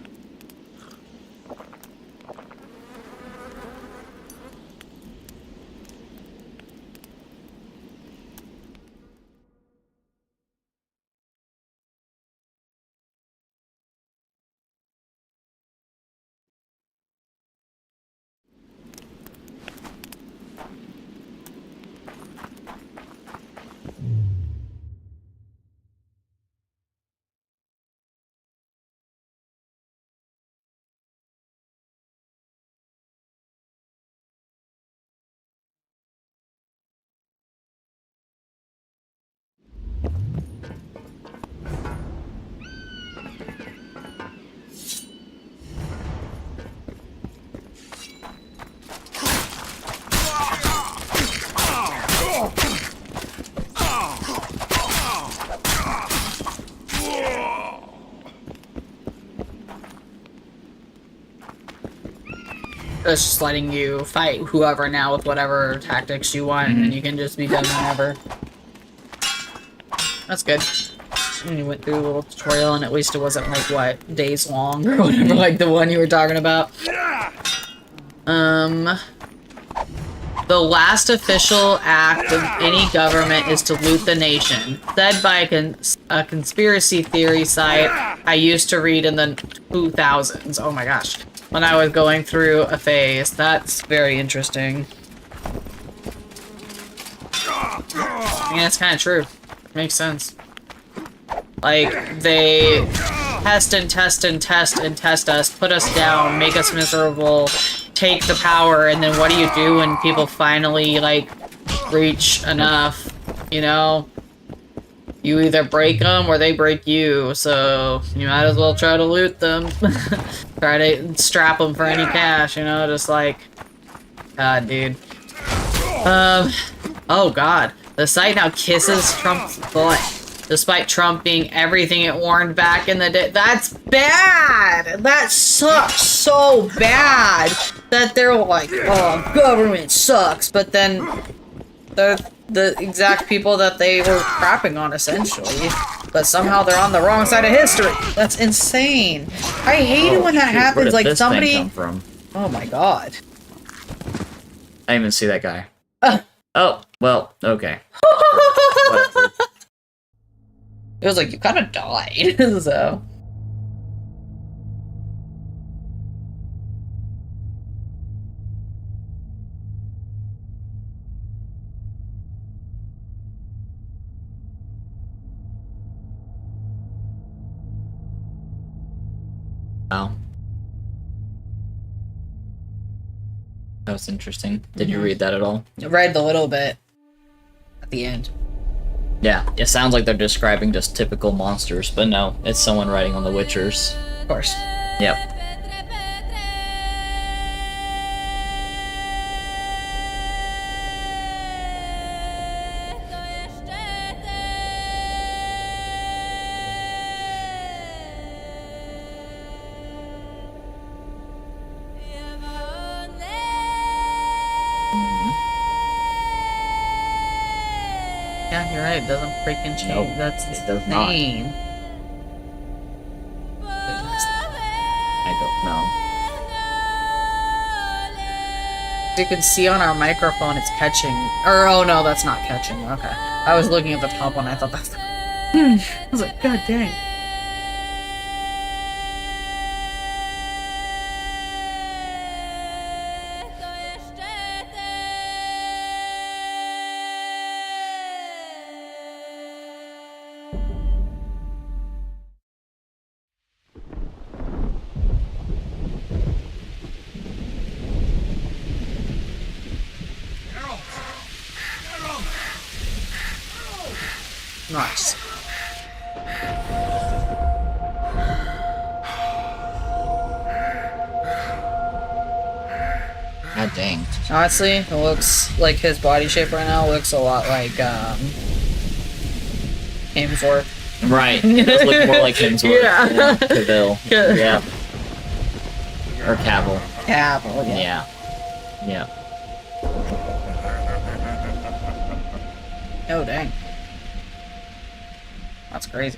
It's just letting you fight whoever now with whatever tactics you want, and you can just be done whenever. That's good. And you went through a little tutorial, and at least it wasn't like, what, days long or whatever, like the one you were talking about. The last official act of any government is to loot the nation. Said by a conspiracy theory site I used to read in the 2000s. Oh my gosh. When I was going through a phase. That's very interesting. I mean, that's kind of true. Makes sense. Like, they test and test and test and test us, put us down, make us miserable, take the power, and then what do you do when people finally, like, reach enough, you know? You either break them or they break you, so you might as well try to loot them. Try to strap them for any cash, you know? Just like... God, dude. Oh god. The site now kisses Trump's butt. Despite Trump being everything it warned back in the day. That's bad! That sucks so bad! That they're like, oh, government sucks, but then they're the exact people that they were crapping on, essentially. But somehow they're on the wrong side of history. That's insane. I hate it when that happens, Where did like this somebody... thing come from? Oh my god. I didn't even see that guy. Oh, well, okay. Whatever. It was like, you kind of died, so... Wow. That was interesting. Did you read that at all? I read a little bit. At the end. Yeah, it sounds like they're describing just typical monsters, but no, it's someone writing on the Witchers. Of course. Yep. Right, doesn't freaking change. Nope, That's it does not. insane. I don't know. You can see on our microphone it's catching. Or, oh no, that's not catching. Okay. I was looking at the top one, I thought that's. I was like, god dang. Nice. God dang. Honestly, it looks like his body shape right now looks a lot like, Hemsworth. Right. It does look more like Hemsworth. Yeah. Cavill. Yeah. Or Cavill. Cavill, Yeah. Yeah. Oh, dang. That's crazy.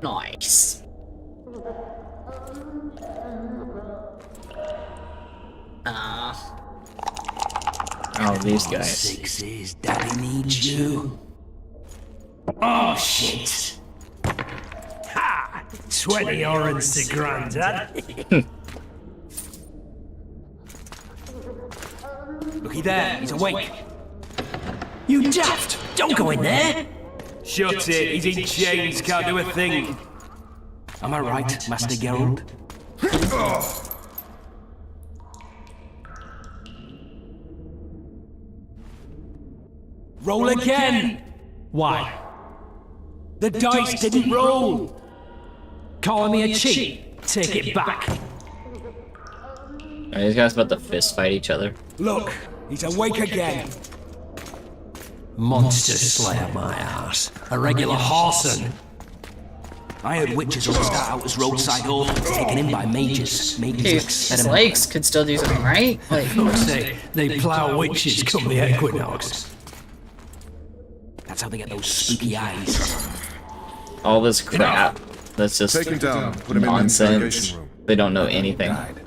Nice. Oh, these guys. Sixes, Daddy needs you. Oh, shit. Ha! 20 orange to Grandad. Looky there, he's awake. You daft! Don't go in there! Shut it, he's in chains, can't do a thing. Am I right, Master Geralt? Roll again! Why? The dice didn't roll! Calling me a cheat? Take it back. Are these guys about to fist fight each other? Look, he's awake again. Monster slayer, my ass. A regular Harson. I heard witches all start out as roadside orphans taken in by mages. Maybe Dude, it's his legs could still do something, right? Like, say they plow witches come the equinox. That's how they get those spooky eyes. All this crap. That's just Take him down. Put him in the nonsense. interrogation room. They don't know anything. Died.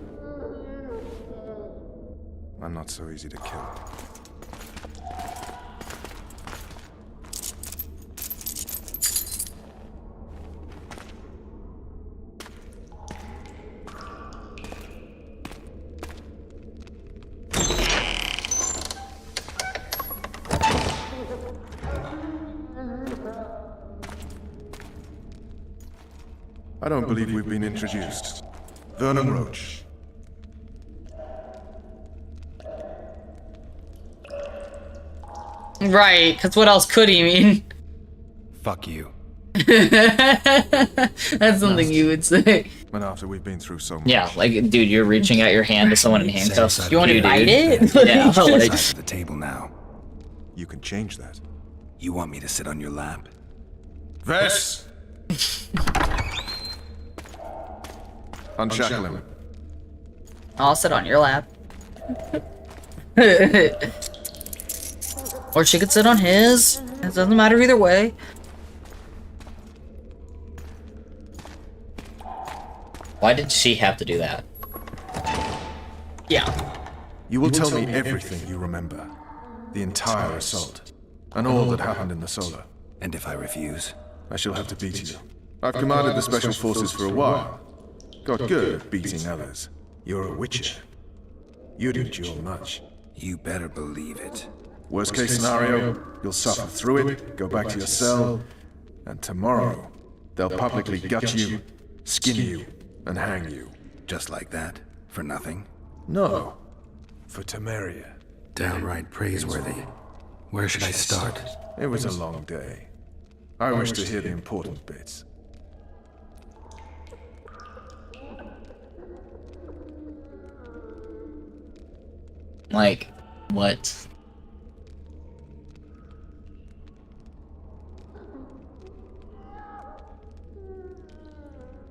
I'm not so easy to kill. I don't believe we've been introduced. Vernon Roach. right, because what else could he mean? Fuck you. That's something you would say. And after we've been through so much. Yeah, like, dude, you're reaching out your hand to someone in handcuffs. You want to Dude, bite dude. it? Yeah, like, Side of the table now. You can change that. You want me to sit on your lap? Vess! Unshackle him. I'll sit on your lap. Or she could sit on his. It doesn't matter either way. why did she have to do that? Yeah. You will tell me everything you remember. The entire assault. And all that happened in the Solar. And if I refuse? I shall have to beat you. I've commanded the Special Forces for a while. Got good at beating others. You're a Witcher. You'd endure much. You better believe it. Worst case scenario, you'll suffer through it, go back to your cell, and tomorrow, they'll publicly gut you, skin you, and hang you. Just like that? For nothing? No. For Temeria. Downright praiseworthy. Where should I start? It was a long day. I wish to hear the important bits. Like, what?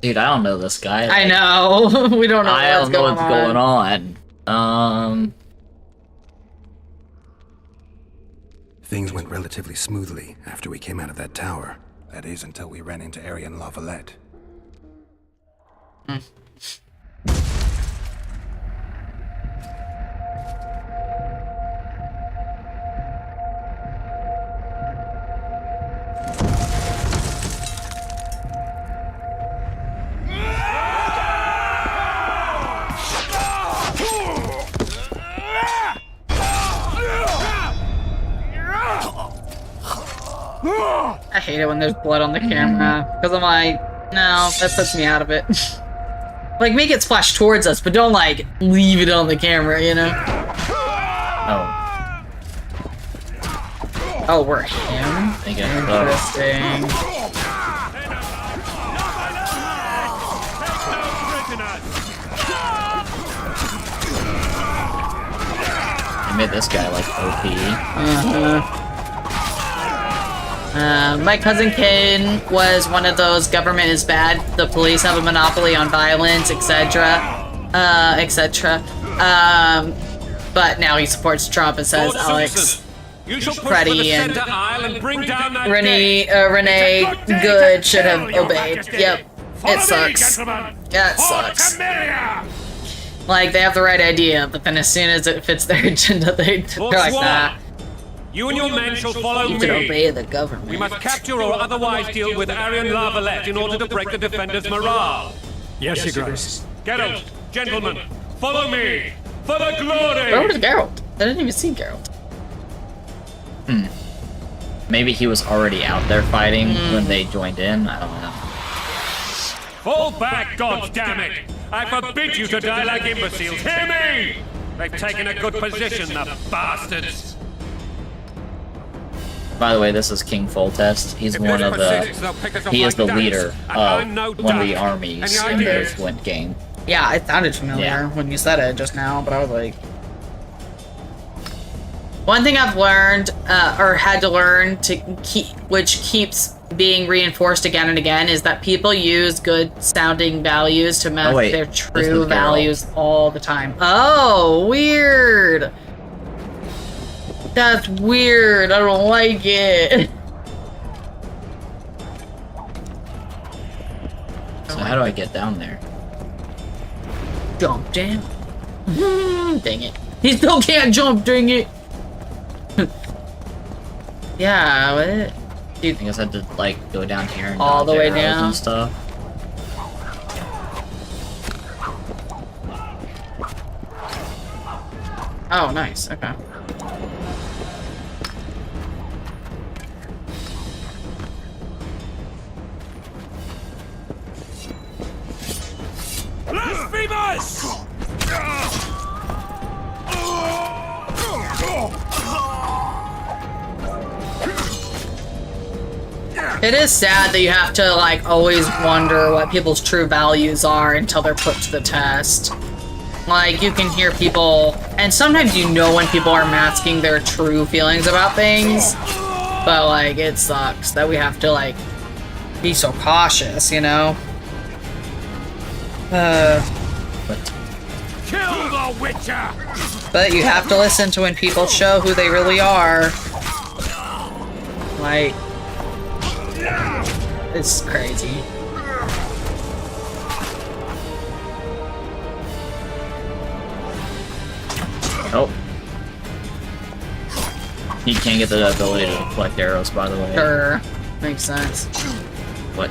Dude, I don't know this guy. I know. We don't know I what's don't know going what's on. going on. Things went relatively smoothly after we came out of that tower. That is, until we ran into Arian Lavalette. I hate it when there's blood on the camera, because I'm like, no, that puts me out of it. Like, make it splash towards us, but don't, like, leave it on the camera, you know? Oh, Oh, we're him? I guess so. Interesting. I made this guy like OP. My cousin Ken was one of those government is bad, the police have a monopoly on violence, etc. Etc. But now he supports Trump and says Alex, Freddy, and Renee Good should have obeyed. Yep, it sucks. Yeah, it sucks. Like, they have the right idea, but then as soon as it fits their agenda, they're like, nah. You and your men shall follow You me. should obey the government. We must capture or otherwise deal with Arian Lavalette in order to break the defenders' morale. Yes, Your Grace. Geralt, gentlemen, follow me for the glory. Where was Geralt? I didn't even see Geralt. Maybe he was already out there fighting when they joined in. I don't know. Fall back, goddammit! I forbid you to die like imbeciles. Hear me! They've taken a good position, the bastards. By the way, this is King Foltest. He's one of the. He is the leader of one of the armies in the Gwent game. Yeah, it sounded familiar Yeah. when you said it just now, but I was like... One thing I've learned, or had to learn, to keep, which keeps being reinforced again and again, is that people use good sounding values to mask wait, their this true was Geralt. values all the time. Oh, weird! That's weird, I don't like it. So how do I get down there? Jump down. Dang it. He still can't jump, dang it! Yeah, what? I guess I had to like go down here and All the dodge way arrows down? and stuff. Oh, nice. Okay. Blasphemous! It is sad that you have to, like, always wonder what people's true values are until they're put to the test. Like, you can hear people, and sometimes you know when people are masking their true feelings about things, but, like, it sucks that we have to, like, be so cautious, you know? But Kill the Witcher! But you have to listen to when people show who they really are. Like, it's crazy. oh, he can't get the ability to deflect arrows. By the way, Sure. Makes sense. what?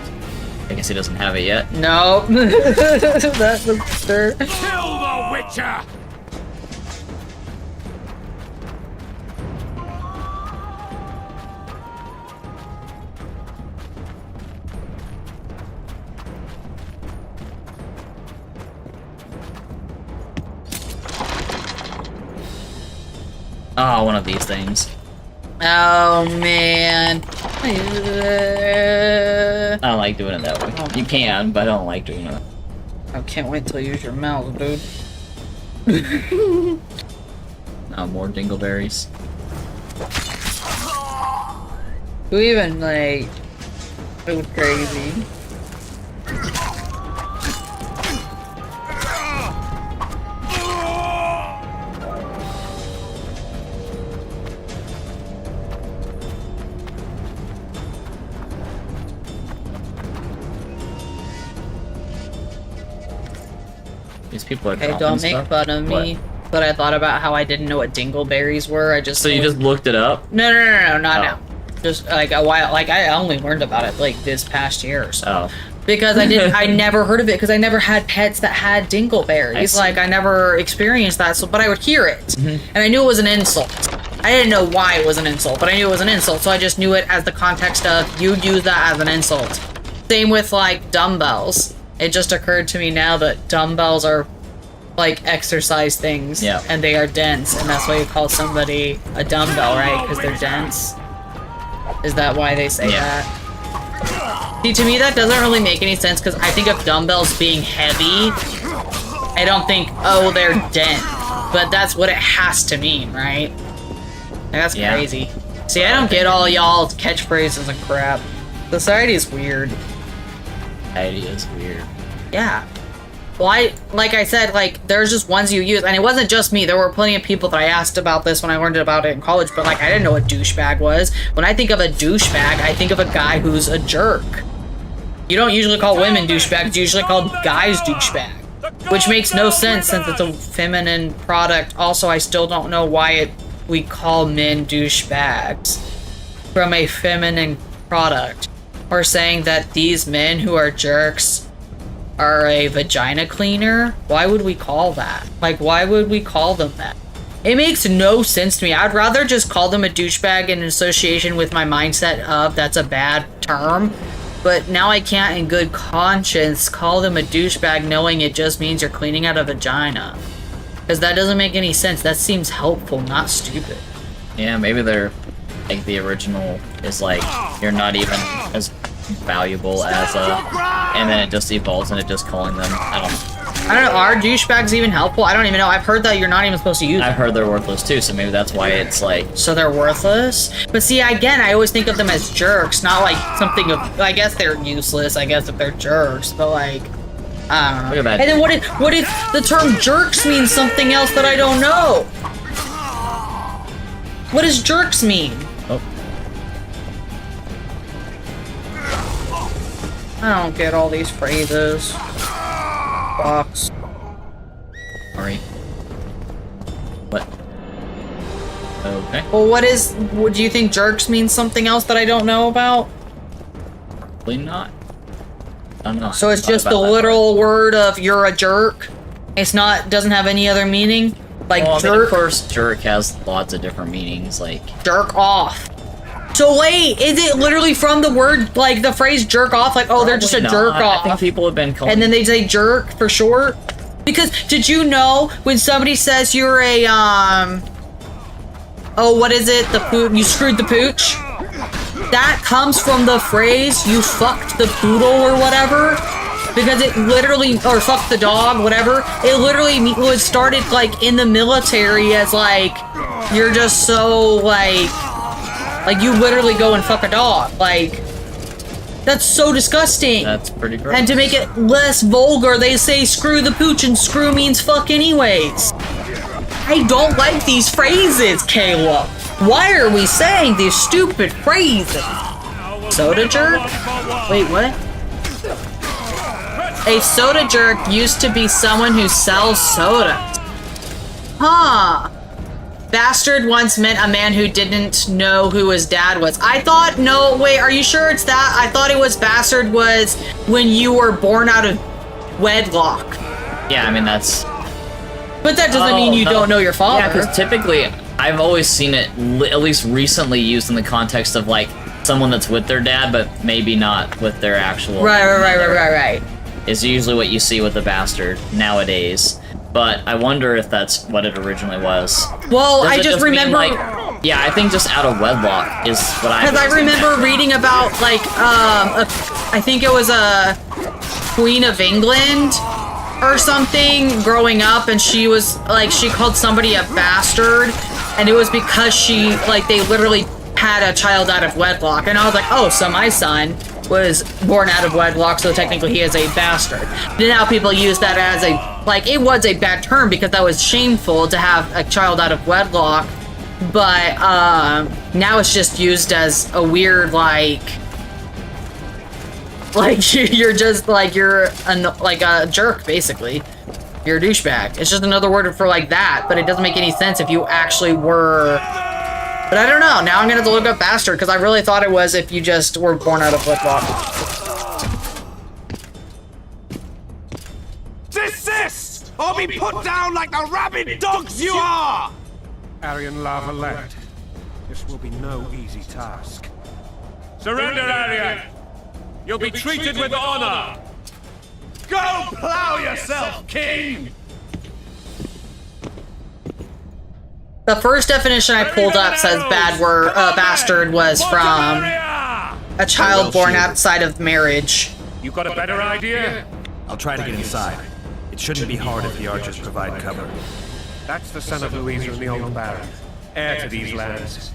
I guess he doesn't have it yet. No. That was sure. Kill the Witcher! Ah, one of these things. Oh man. I don't like doing it that way. You can, but I don't like doing it. I can't wait till you use your mouse, dude. More dingleberries. Who even like? It was crazy. These people are Okay, dropping don't make stuff. fun of me. What? But I thought about how I didn't know what dingleberries were. I just So you just looked it up? no, not Oh. now. Just like a while. Like I only learned about it like this past year or so. Oh. Because I never heard of it because I never had pets that had I dingleberries. see. Like I never experienced that. So, but I would hear it, and I knew it was an insult. I didn't know why it was an insult, but I knew it was an insult. So I just knew it as the context of you use that as an insult. Same with like dumbbells. It just occurred to me now that dumbbells are like exercise things, Yeah. and they are dense, and that's why you call somebody a dumbbell, right? Because they're dense. Is that why they say Yeah. that? See, to me that doesn't really make any sense because I think of dumbbells being heavy. I don't think, oh, they're dense. But that's what it has to mean, right? Like, that's Yeah. crazy. See, I don't get all y'all's catchphrases and crap. Society is weird. Society is weird. Yeah. Well, like I said, like, there's just ones you use, and it wasn't just me. There were plenty of people that I asked about this when I learned about it in college, but, like, I didn't know what douchebag was. When I think of a douchebag, I think of a guy who's a jerk. You don't usually call women douchebags, you usually call guys douchebag. Which makes no sense since it's a feminine product. Also, I still don't know why we call men douchebags from a feminine product. Or saying that these men who are jerks are a vagina cleaner. Why would we call that? Like, why would we call them that? It makes no sense to me. I'd rather just call them a douchebag in association with my mindset of that's a bad term. But now I can't in good conscience call them a douchebag knowing it just means you're cleaning out a vagina. Because that doesn't make any sense. That seems helpful, not stupid. Yeah, maybe they're like the original is like you're not even as valuable as and then it just evolves into just calling them. I don't know. Are douchebags even helpful? I don't even know. I've heard that you're not even supposed to use them. I've heard they're worthless too, so maybe that's why it's like. So they're worthless? But see, again, I always think of them as jerks, not like something of. I guess they're useless. I guess if they're jerks, but like, I don't know. Look at that. And then what if the term jerks means something else that I don't know? What does jerks mean? Oh, I don't get all these phrases. Box. sorry. What? Okay. Well, what do you think jerks means something else that I don't know about? Probably not. I don't know. So it's Thought just about the that. literal word of you're a jerk? It's not, doesn't have any other meaning? Like Well, I mean, jerk, of course, jerk has lots of different meanings. Like, jerk off. So wait, is it literally from the word, like the phrase jerk off? Like, oh, they're just a probably jerk not. I think off. people have been calling. And then they say jerk for short? Because did you know when somebody says you're a, oh, what is it? The pooch, you screwed the pooch? That comes from the phrase you fucked the poodle or whatever. Because it literally, or fuck the dog, whatever. It literally was started like in the military as like, you're just so like you literally go and fuck a dog. Like, that's so disgusting. That's pretty gross. And to make it less vulgar, they say screw the pooch and screw means fuck anyways. I don't like these phrases, Kayla. Why are we saying these stupid phrases? Soda jerk? Wait, what? A soda jerk used to be someone who sells sodas. Huh. Bastard once meant a man who didn't know who his dad was. I thought, no, wait, are you sure it's that? I thought it was bastard was when you were born out of wedlock. Yeah, I mean that's. But that doesn't mean you don't know your father. Yeah, because typically I've always seen it at least recently used in the context of like someone that's with their dad, but maybe not with their actual. Right. Is usually what you see with a bastard nowadays. But I wonder if that's what it originally was. Well, Does I it just mean, remember. like, yeah, I think just out of wedlock is what I. Because I remember reading about, like, I think it was a Queen of England or something growing up, and she was, like, she called somebody a bastard, and it was because she, like, they literally had a child out of wedlock. And I was like, oh, so my son was born out of wedlock, so technically he is a bastard. But now people use that as a, like, it was a bad term because that was shameful to have a child out of wedlock. But now it's just used as a weird, like you're just like you're like a jerk, basically. You're a douchebag. It's just another word for like that, but it doesn't make any sense if you actually were... But I don't know. Now I'm gonna have to look up bastard, because I really thought it was if you just were born out of wedlock. Desist, or be put down like the rabid dogs you are! Arian Lavalette, this will be no easy task. Surrender, Arian! You'll be treated with honor! Go plow yourself, king! The first definition I pulled up says bastard was from a child born outside of marriage. You got a better idea? I'll try to get inside. It shouldn't be hard if the archers provide cover. That's the son of Louisa and the old Baron, heir to these lands.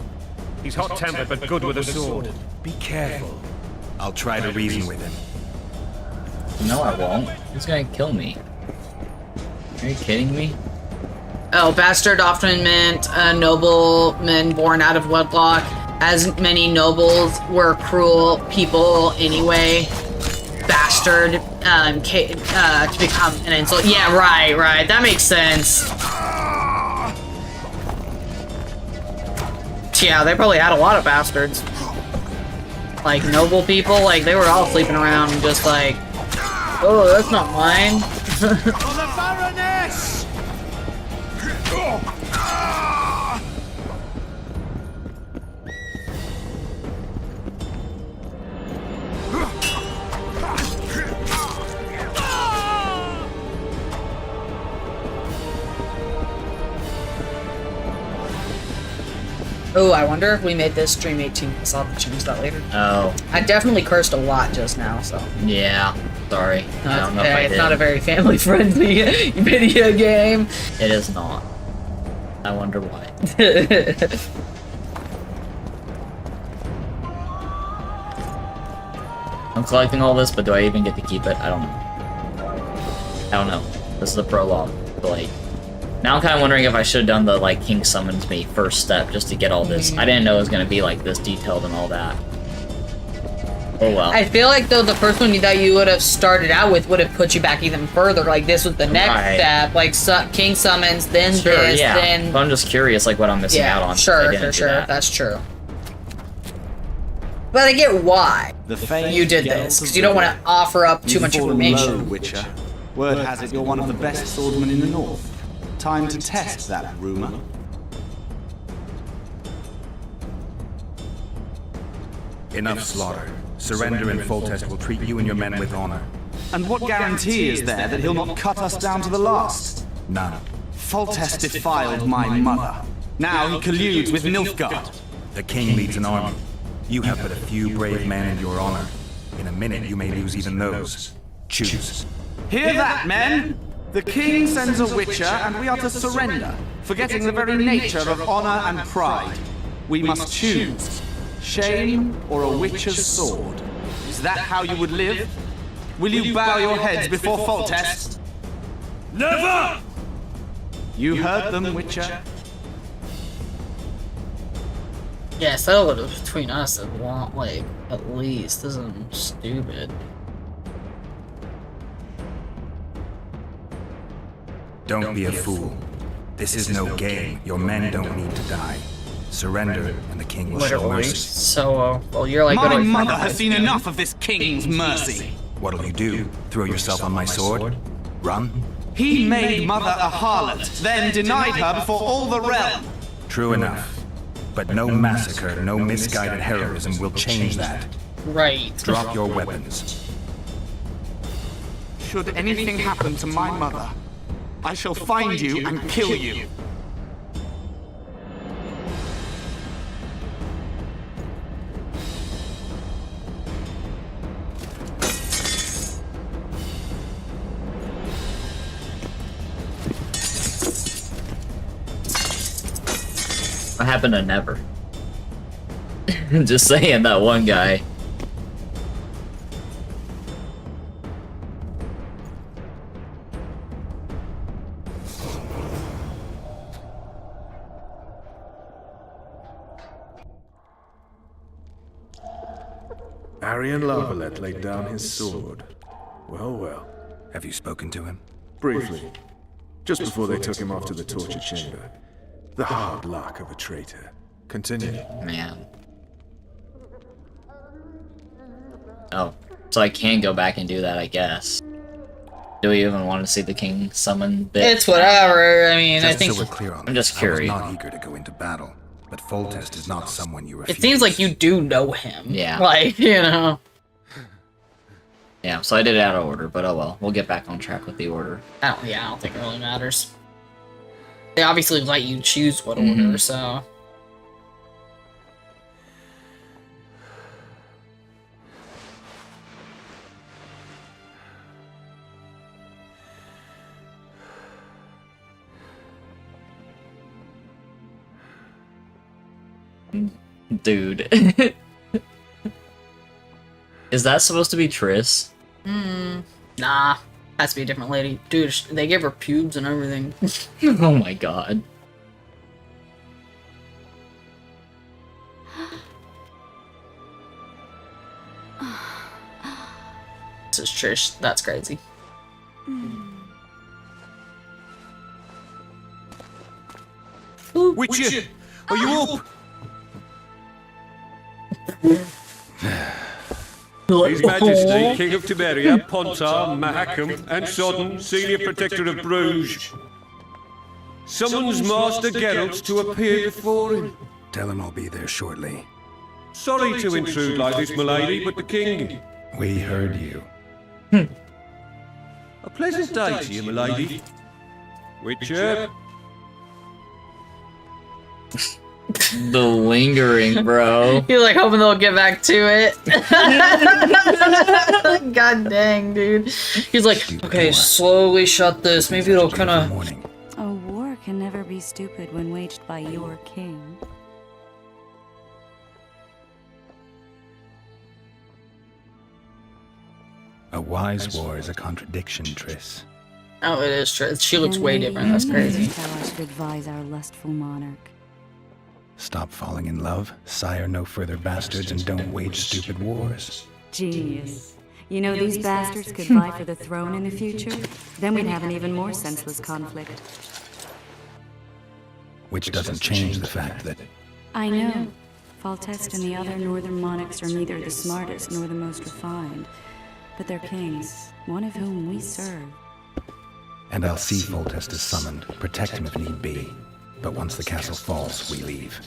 He's hot-tempered but good with a sword. Be careful. I'll try to reason with him. No, I won't. He's gonna kill me. Are you kidding me? Oh, bastard often meant a nobleman born out of wedlock, as many nobles were cruel people anyway. Bastard, to become an insult. Yeah, right. That makes sense. Yeah, they probably had a lot of bastards. Like, noble people, like, they were all sleeping around and just like, oh, that's not mine. For the Baroness! Oh, I wonder if we made this stream 18. I'll have to change that later. Oh, I definitely cursed a lot just now, so. yeah. Sorry. I don't know if I It's did. not a very family-friendly video game. It is not. I wonder why. I'm collecting all this, but do I even get to keep it? I don't know. This is the prologue. But, like, now I'm kind of wondering if I should have done the, like, King summons me first step just to get all this. I didn't know it was going to be, like, this detailed and all that. Oh, well. I feel like, though, the first one that you would have started out with would have put you back even further. Like, this was the next Right. step. Like, King summons, then Sure, this, yeah. then... But I'm just curious, like, what I'm missing out on. Sure, I didn't for do sure. that. That's true. But I get why you did Geralt this, of because you don't want to Rivia. offer up too You've much fallen information. low, Witcher. Word has it you're one of the best swordsmen in the north. Time to test that rumor. Enough slaughter. Surrender and Foltest will treat you and your men with honor. And what guarantee is there that he'll not cut us down to the last? None. Foltest defiled my mother. Now he colludes with Nilfgaard. The king leads an army. You have but a few brave men in your honor. In a minute, you may lose even those. Choose. Hear that, men? The king sends a Witcher, and we are to surrender, forgetting the very nature of honor and pride. We must choose. Shame or a Witcher's sword? Is that how you would live? Will you bow your heads before Foltest? Never! You heard them, Witcher. Yeah, settle it between us at least. This isn't stupid. Don't be a fool. This is no game. Your men don't need to die. Surrender, and the king will show mercy. So, well, you're like... My gonna- mother has seen enough of this king's mercy. What'll you do? Throw yourself on my sword? Run? He made mother a harlot, then denied her before all the realm. True enough. But no massacre, no misguided heroism will change that. Right. Drop your weapons. Should anything happen to my mother, I shall find you and kill you. What happened to Never? Just saying, that one guy. Arian Lavalette laid down his sword. Well, well. Have you spoken to him? Briefly. just before they took him off to the torture chamber. The hard luck of a traitor. Continue. Man. Oh, so I can go back and do that, I guess. Do we even want to see the king summon bit? It's whatever. I mean, I Just think so we're clear on I'm this, just I was curious. not eager to go into battle, but Foltest is not someone you refuse. it seems like you do know him. Yeah. Like, you know. Yeah, so I did it out of order, but oh well. We'll get back on track with the order. I don't think it really matters. They obviously let you choose what Mhm. order, so. Dude. Is that supposed to be Triss? Nah. Has to be a different lady. Dude, they gave her pubes and everything. Oh my god. This is Trish. That's crazy. Witcher, are you up? His Majesty, King of Temeria, Pontar, Mahakam, and Sodden, Senior Protector of Bruges, summons Master Geralt to appear before him. Tell him I'll be there shortly. Sorry to intrude like this, milady, but the king... We heard you. A pleasant day to you, milady. Witcher, The lingering, bro. You're like hoping they'll get back to it. God dang, dude. He's like, okay, slowly shut this. Maybe it'll kind of. Morning. A war can never be stupid when waged by your king. A wise war is a contradiction, Triss. Oh, it is true. She looks Then way maybe different. That's you crazy. know how I should advise our lustful monarch. Stop falling in love, sire no further bastards, and don't wage stupid wars. Genius. You know these bastards could vie for the throne in the future? Then we'd have an even more senseless conflict. Which doesn't change the fact that I know. Foltest and the other northern monarchs are neither the smartest nor the most refined. But they're kings, one of whom we serve. And I'll see Foltest is summoned, protect him if need be. But once the castle falls, we leave.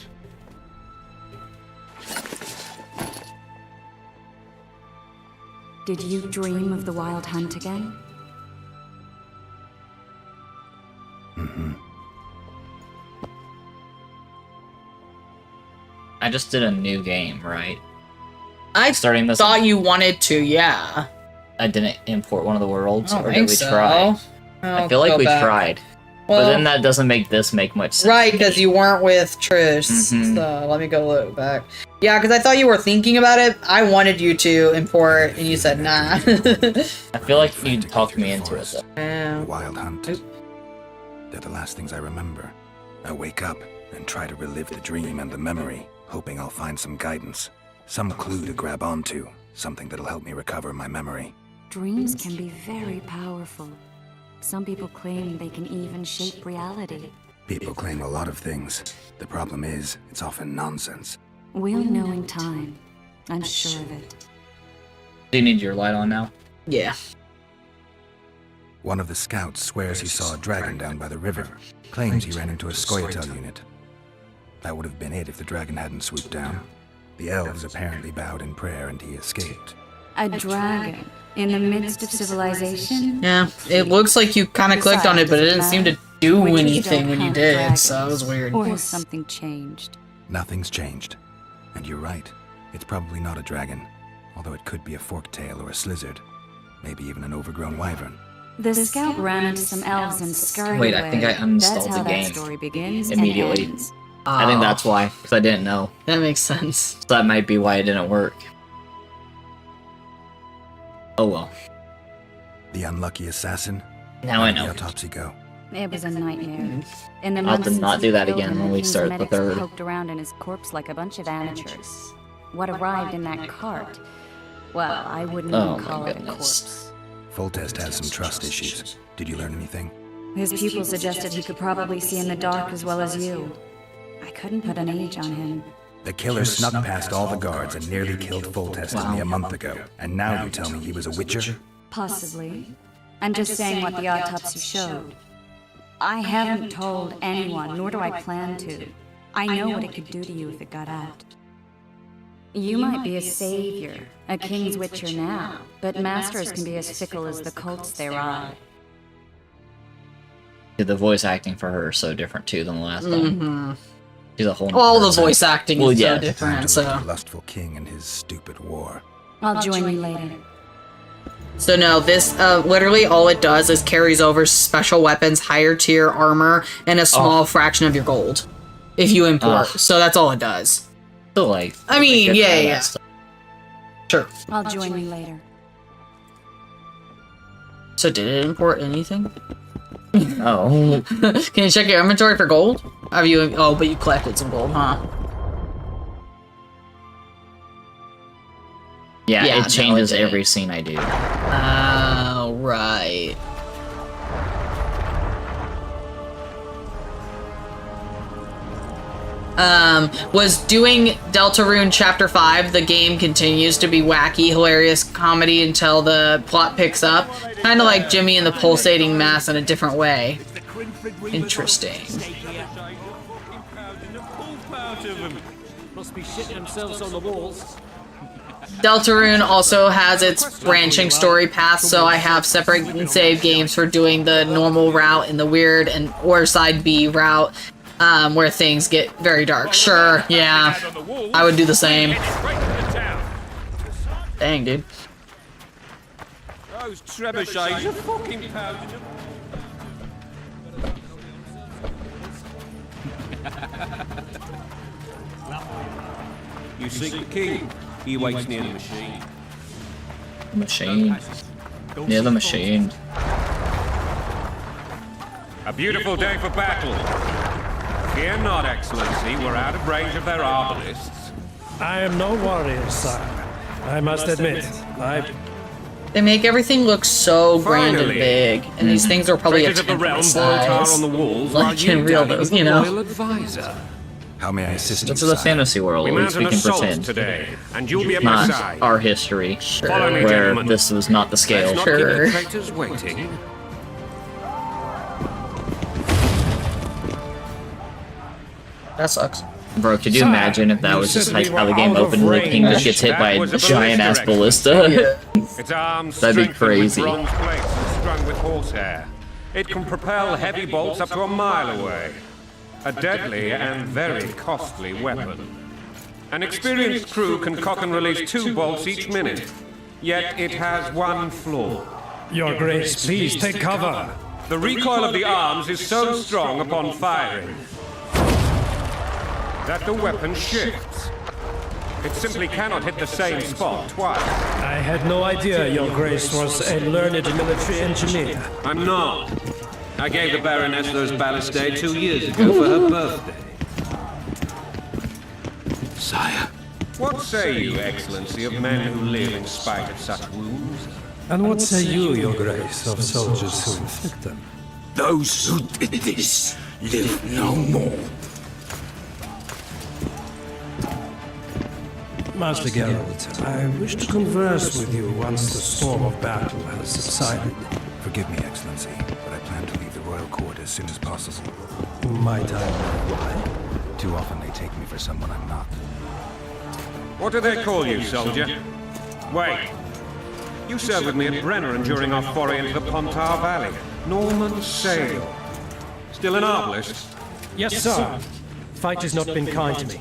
Did you dream of the wild hunt again? I just did a new game, right? I Starting this. thought you wanted to, yeah. I didn't import one of the worlds, I don't or did think we so. try? I feel like Go we back. tried. Well, But then that doesn't make this make much sense. right, because you weren't with Trish. Mhm. So let me go look back. Yeah, because I thought you were thinking about it. I wanted you to import, and you said nah. I feel like you talked me into it, though. The Yeah. wild hunt. They're the last things I remember. I wake up and try to relive the dream and the memory, hoping I'll find some guidance. Some clue to grab onto. Something that'll help me recover my memory. Dreams can be very powerful. Some people claim they can even shape reality. People claim a lot of things. The problem is, it's often nonsense. We'll know in time. I'm sure of it. Do you need your light on now? Yeah. One of the scouts swears he saw a dragon down by the river. Claims he ran into a Scoia'tael unit. That would have been it if the dragon hadn't swooped down. The elves apparently bowed in prayer and he escaped. A dragon in the midst of civilization? Yeah. It looks like you kind of clicked on it, but it didn't seem to do Witches anything don't when you hunt did, dragons. so it was weird. Or has something changed? Nothing's changed. And you're right. It's probably not a dragon. Although it could be a forktail or a slizzard. Maybe even an overgrown wyvern. The scout ran into some elves and scurried Wait, away. I think I uninstalled That's how the game that story begins immediately. And ends. I think Oh, that's why, because I didn't know. that makes sense. So that might be why it didn't work. Oh well. The unlucky assassin? Now I How did know. the autopsy go? It was a nightmare. In the I'll have months to since not he do that killed again him, when we King's start the medics third. poked around in his corpse like a bunch of amateurs. What arrived in that cart? Well, I wouldn't Oh even my call it a goodness. corpse. Foltest has some trust issues. Did you learn anything? His pupil suggested he could probably see in the dark as well as you. I couldn't put an age on him. The killer snuck past all the guards and nearly killed Foltest and me a month ago. And now you tell me he was a witcher? Possibly. I'm just saying what the autopsy showed. I haven't told anyone, nor do I plan to. I know what it could do to you if it got out. You might be a savior, a king's witcher now, but masters can be as fickle as the cults they ride. The voice acting for her is so different too than the last time. She's a whole new All the person. voice acting Well, is yeah. so different, Time to so... look at the lustful king and his stupid war. I'll join you later. So no, this, literally all it does is carries over special weapons, higher tier armor, and a small fraction of your gold. If you import. So that's all it does. So, like, I mean, get all yeah, that yeah. stuff. Sure. I'll join you later. So did it import anything? Oh. Can you check your inventory for gold? Have you, oh, but you collected some gold, huh? Yeah, Yeah, no, it changes it didn't. every scene I do. Oh, right. Was doing Deltarune Chapter 5, the game continues to be wacky, hilarious comedy until the plot picks up. Kind of like Jimmy and the Pulsating Mass in a different way. Interesting. Must be shitting themselves on the walls. Deltarune also has its branching story paths, so I have separate and save games for doing the normal route and the weird and or side B route, where things get very dark. Sure, yeah, I would do the same. Dang, dude. Those trebuchets are fucking pounding them. You seek the king. He waits near the machine. Machine. Near the machine. A beautiful day for battle. Fear not, Excellency. We're out of range of their arbalists. I am no warrior, sire. I must admit, They make everything look so grand and Finally. big, and these things are probably a Traitors of the tenth of realm the boil tar size. on the walls, Like while in you real dally those, with you the know. royal advisor. How may I assist you, It's the sire? fantasy world, We at mount least an we can assault pretend. today, and you'll be at Not my side. our history, Follow me, where gentlemen. this was not the scale. Let's not keep the traitors waiting. That sucks. Bro, could you imagine if that you was just said like we how the were game out of opened and the king just range. gets hit That by a was a giant ass ballista, ballista? Its arms That'd be strengthened crazy. with bronze plates and strung with horsehair. It can propel heavy bolts up to a mile away. A deadly and very costly weapon. An experienced crew can cock and release 2 bolts each minute. Yet it has one flaw. Your Grace, please take cover. The recoil of the arms is so strong upon firing that the weapon shifts. It simply cannot hit the same spot twice. I had no idea Your Grace was a learned military engineer. I'm not. I gave the Baroness those ballistae 2 years ago for her birthday. Sire. What say you, Excellency, of men who live in spite of such wounds? And what say you, Your Grace, of soldiers who inflict them? Those who did this live no more. Master Geralt, I wish to converse with you once the storm of battle has subsided. Forgive me, Excellency, but I plan to leave the royal court as soon as possible. Might I know why? Too often they take me for someone I'm not. What do they call you, soldier? Wait. You served with me at Brenner during our foray into the Pontar Valley. Norman Sador. Still an arbalist? Yes, sir. Fight has not been kind to me.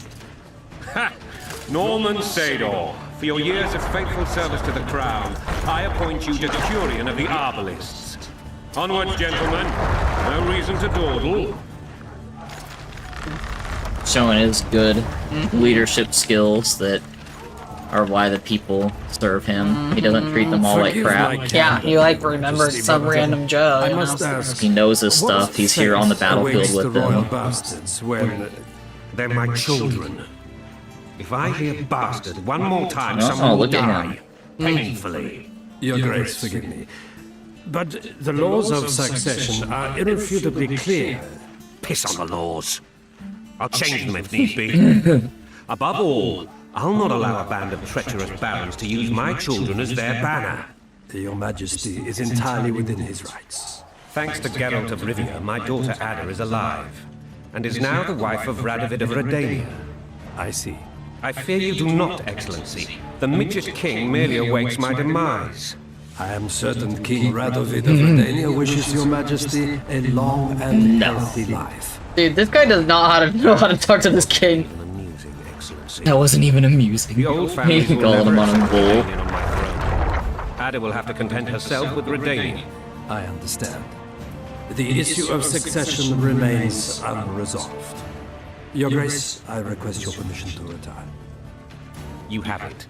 Ha! Norman Sador. For your years of faithful service to the crown, I appoint you Decurion of the Arbalists. Onwards, gentlemen. No reason to dawdle. Showing his good leadership skills that are why the people serve him. He doesn't treat them all like Forgive crap. my Yeah, you like remembered some random Joe. I you must know? ask. He knows his what stuff. He's here on the fate battlefield awaits with the royal them. bastards when They're my children. If I hear bastard one more time, Oh, someone will look at die. him. Painfully. Your Grace, forgive me. But the laws of succession are irrefutably clear. Piss on the laws. I'll change them if need be. Above all, I'll not allow a band of treacherous barons to use my children as their banner. Your Majesty is entirely within his rights. Thanks to Geralt of Rivia, my daughter Ada is alive, and is now the wife of Radovid of Redania. I see. I fear you do not, Excellency. The Midget King merely awaits my demise. I am certain King Radovid of Redania wishes your Majesty a long and healthy life. Dude, this guy does not know how to talk to this king. Amusing, Excellency. That wasn't even amusing. The old family He will called him never on a accept bull. Redania on my throne. Ada will have to content herself with Redania. I understand. The issue of succession remains unresolved. Your Grace, I request your permission to retire. You have it.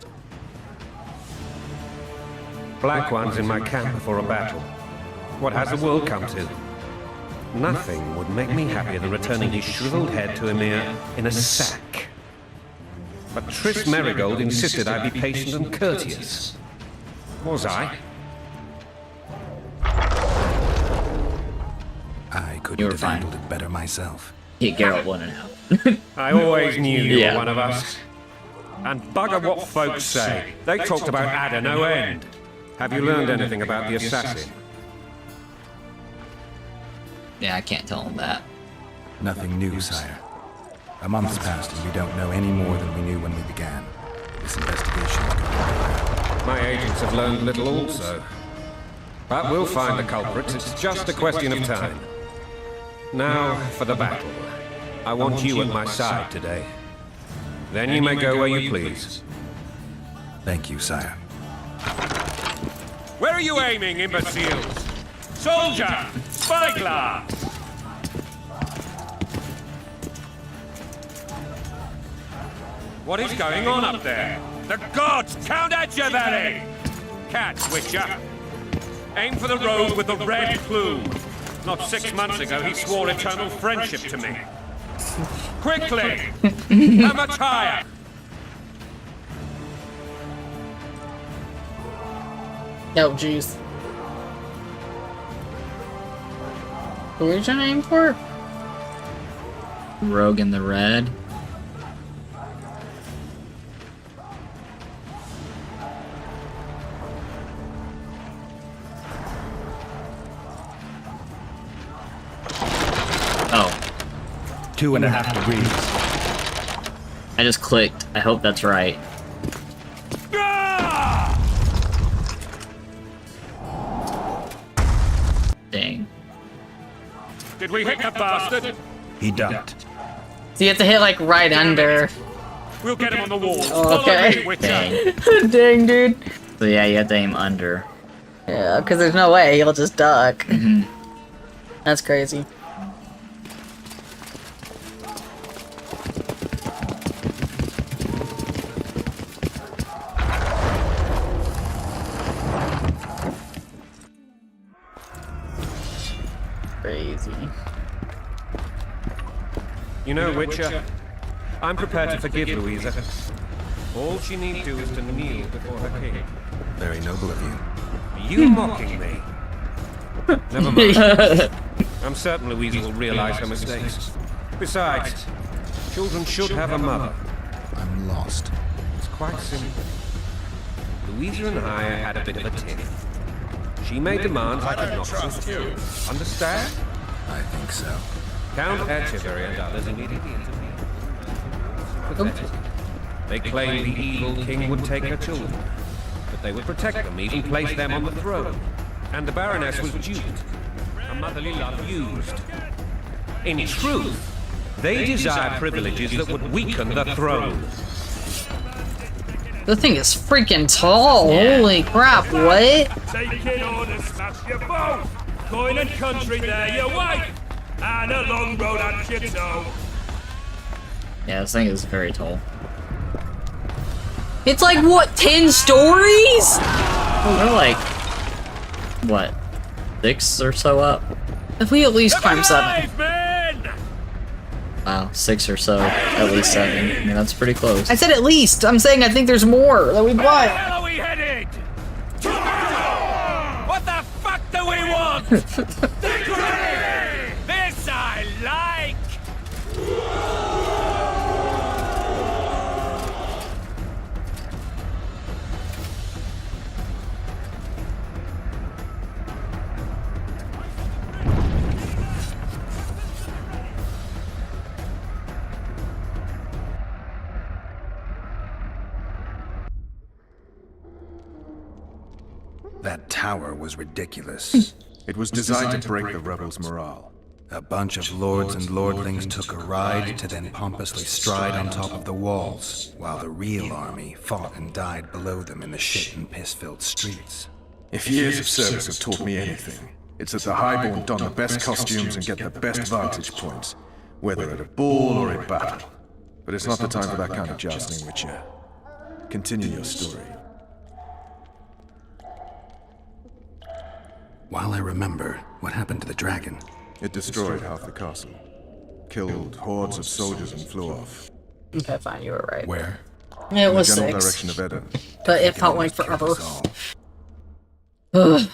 Black One's in my camp before a battle. What has the world come to? Nothing would make me happier than returning his shriveled head to Emir in a sack. But Triss Merigold insisted I be patient and courteous. Was I? I couldn't You were have fine. handled it better myself. Yeah, Geralt wanted out. I always knew you Yeah. were one of us. And bugger what folks say. They talked about Ada no end. Have you learned anything about the assassin? Yeah, I can't tell him that. Nothing new, sire. A month's passed and we don't know any more than we knew when we began. This investigation is going on. My agents have learned little also. But we'll find the culprits. It's just a question of time. Now, for the battle. I want you at my side today. Then you may go where you please. Thank you, sire. Where are you aiming, imbeciles? Soldier! Spyglass! What is going on up there? The gods count at you, Valley! Catch, Witcher. Aim for the rogue with the red plume. Not 6 months ago, he swore eternal friendship to me. Quickly! Hammer tire! Oh, jeez. Who are you trying to aim for? Rogue in the red. Oh, 2.5 degrees. I just clicked. I hope that's right. Dang. Did we hit the bastard? He ducked. So you have to hit like right under. We'll get him on the wall. Oh, okay. Follow me, Witcher. Dang. Dang, dude. So yeah, you have to aim under. Yeah, because there's no way he'll just duck. That's crazy. Crazy. You know, Witcher, I'm prepared to forgive Louisa. All she need do is to kneel before her king. Very noble of you. Are you mocking me? Never mind. I'm certain Louisa will realize her mistakes. Besides, children should have a mother. I'm lost. It's quite simple. Louisa and I had a bit of a tiff. She made demands I could not fulfill. Understand? I think so. Count Etcheverry and others immediately intervened. Pathetic. They claimed the evil king would take her children, but they would protect them, even place them on the throne. And the Baroness was duped, her motherly love used. In truth, they desire privileges that would weaken the throne. The thing is freaking tall. Holy crap, what? Taking orders, smash you both! Coin and country there, your wife! And a long road at your toe! Yeah, this thing is very tall. It's like, what, 10 stories? We're like, what, 6 or so up? If we at least climb 7. Alive, men! Wow, 6 or so, at least 7. I mean, that's pretty close. I said at least. I'm saying I think there's more that we Where climb. the hell are we headed? What the fuck do we This I like! That tower was ridiculous. It was designed to break the rebels' morale. A bunch of lords and lordlings took a ride to then pompously stride on top of the walls, while the real army fought and died below them in the shit and piss-filled streets. If years of service have taught me anything, it's that the Highborn don the best costumes and get the best vantage points, whether at a ball or in battle. But it's not the time for that kind of jousting, Witcher. Continue your story. While I remember, what happened to the dragon? It destroyed half the castle, killed hordes of soldiers and flew off. Okay, fine, you were right. Where? It was In the general 6. direction of Eden. But it felt like forever. Ugh.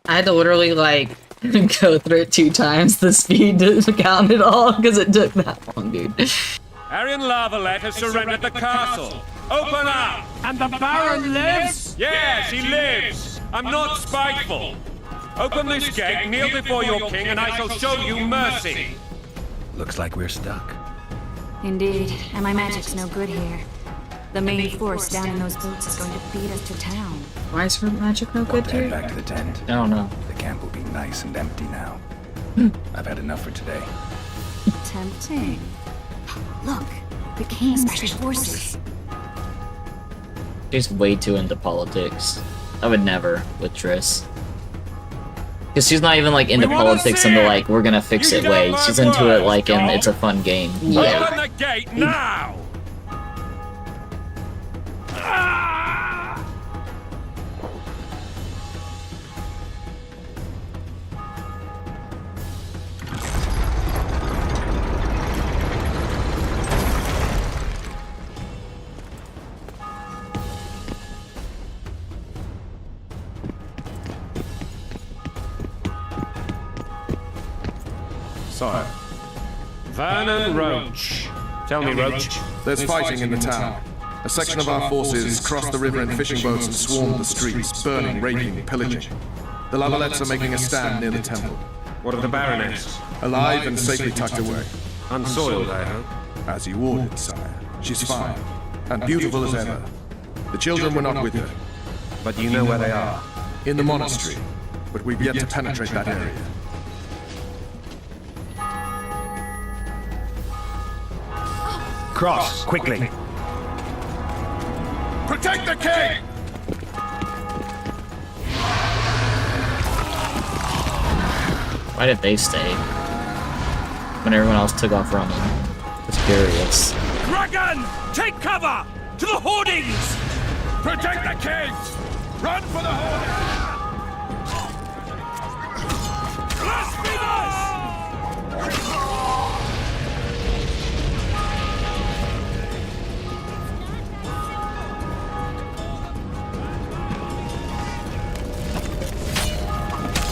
I had to literally, like, go through it 2 times the speed to count it all, because it took that long, dude. Arian Lavalette has surrendered the castle. Open up! And the Baron lives? Yes, he lives. I'm not spiteful. Open this gate, kneel before your king, and I shall show you mercy. Looks like we're stuck. Indeed, and my magic's no good here. The main force down in those boats is going to beat us to town. Why is her magic no good Want to head here? back to the tent? I don't know. The camp will be nice and empty now. I've had enough for today. Tempting. Look, the King's special forces. She's way too into politics. I would never with Triss. Because she's not even like into We wanna politics see in the it! like, we're gonna fix You it don't way. learn She's into it words, like in dog. it's a fun game. Yeah. Open the gate now! Sire, Vernon Roach. Tell me, Roach. there's fighting in the town. A section of our forces crossed the river in fishing boats and swarmed the streets, burning, raping, pillaging. The Lavalettes are making a stand near the temple. What of the Baroness? Alive and safely tucked away. Unsoiled, I hope. As you ordered, sire. She's fine, and beautiful as ever. The children were not with her. But you know where they are. In the monastery, but we've yet to penetrate that area. Cross, quickly! Protect the king! Why did they stay? When everyone else took off running. Just curious. Dragon! Take cover! To the hoardings! Protect the kings! Run for the hoardings!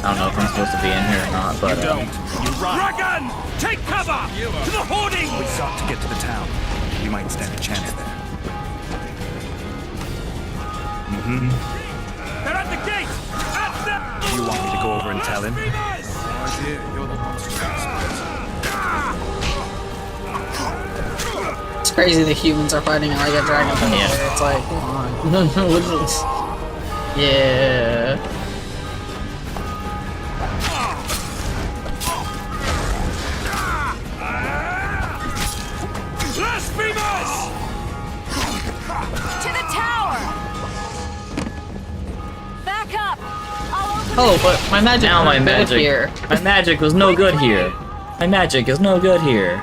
I don't know if I'm supposed to be in here or not, but You run! Dragon! Take cover! To the hoardings! We sought to get to the town. We might stand a chance there. They're at the gate! At the... You want me to go over and tell him? It's crazy the humans are fighting like a dragon. Yeah. It's like, come on. Look at this. Yeah. Blasphemers! To the tower! Back up! I'll open Oh, but my magic now my wasn't good magic. here. My magic was no good here. My magic is no good here.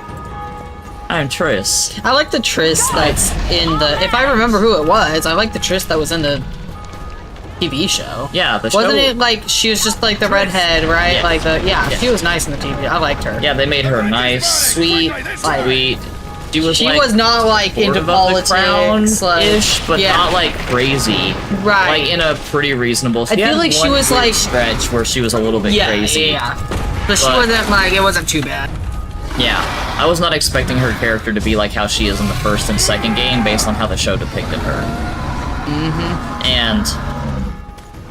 I'm Triss. I like the Triss that's in the. If I remember who it was, I like the Triss that was in the TV show. Yeah, the Wasn't show. it like she was just like the redhead, right? Yeah. Like the Yeah. she was nice in the TV. I liked her. Yeah, they made her nice, Sweet, like sweet, She was She like, was not like sort into of of the crown politics, like ish, but yeah. not like crazy. Right. Like in a pretty reasonable. I feel like she was like stretch where she was a little bit crazy. But she wasn't like it wasn't too bad. Yeah, I was not expecting her character to be like how she is in the first and second game based on how the show depicted her. And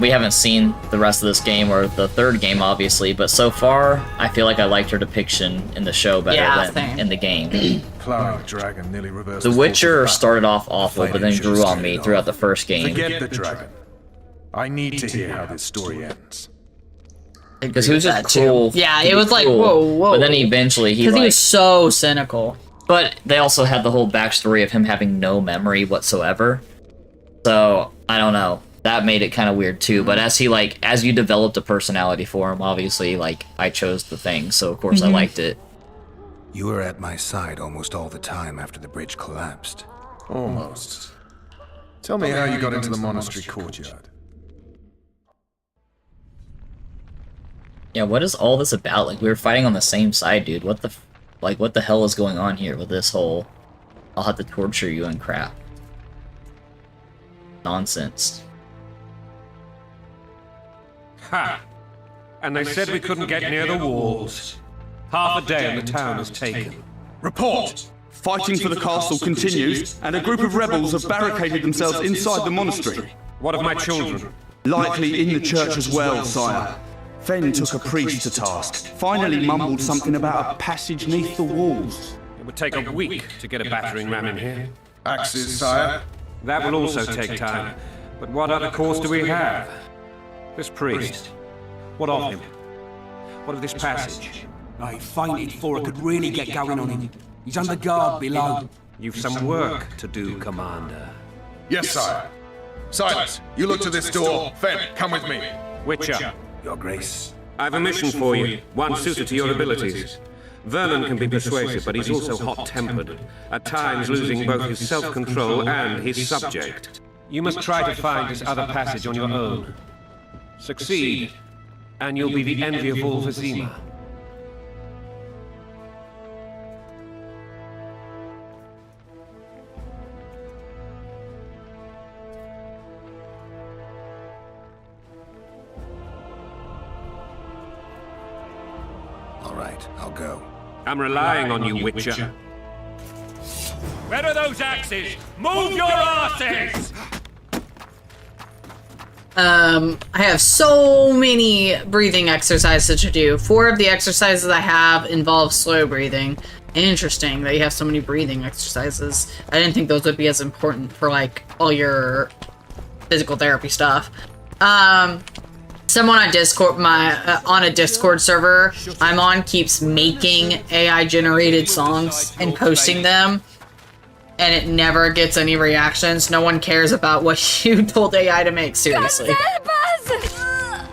we haven't seen the rest of this game or the third game, obviously, but so far, I feel like I liked her depiction in the show better than in the game. Cloud dragon nearly reversed. The Witcher started off awful, but then grew on me throughout the first game. Forget the dragon. I need to hear how this story ends. Because he was just cruel. Yeah, to it be was like, cruel, whoa. But then eventually he Because like... he was so cynical. But they also had the whole backstory of him having no memory whatsoever. So, I don't know. That made it kind of weird too. But as you developed a personality for him, obviously, like, I chose the thing. So, of course, I liked it. You were at my side almost all the time after the bridge collapsed. Almost. Tell me how you got into the monastery courtyard. Yeah, what is all this about? Like, we were fighting on the same side, dude. What the hell is going on here with this whole I'll have to torture you and crap? Nonsense. Ha! And they said we couldn't get near the walls. Half a day and the town is taken. Report! Fighting for the castle continues, and a group of rebels have barricaded themselves inside the monastery. What of my children? Likely in the church as well, sire. Fen took a priest to task, finally mumbled something about a passage neath the walls. It would take a week to get a battering ram in here. Axes, sire. That will also take time. But what other course do we have? This priest. What of him? What of this passage? I fainted before I could really get going on him. He's under guard below. You've some work to do, Commander. Yes, sire. Silence. You look to this door. Fen, come with me. Witcher, Your Grace. I've a mission for you, one suited to your abilities. Vernon can be persuasive, but he's also hot-tempered, at times losing both his self-control and his subject. You must try to find this other passage on your own. Succeed, and you'll be the envy of all Vizima. All right, I'll go. I'm relying on you, Witcher. Where are those axes? Move your asses! I have so many breathing exercises to do. 4 of the exercises I have involve slow breathing. Interesting that you have so many breathing exercises. I didn't think those would be as important for like all your physical therapy stuff. Someone on Discord, on a Discord server I'm on, keeps making AI generated songs and posting them, and it never gets any reactions. No one cares about what you told AI to make. Seriously.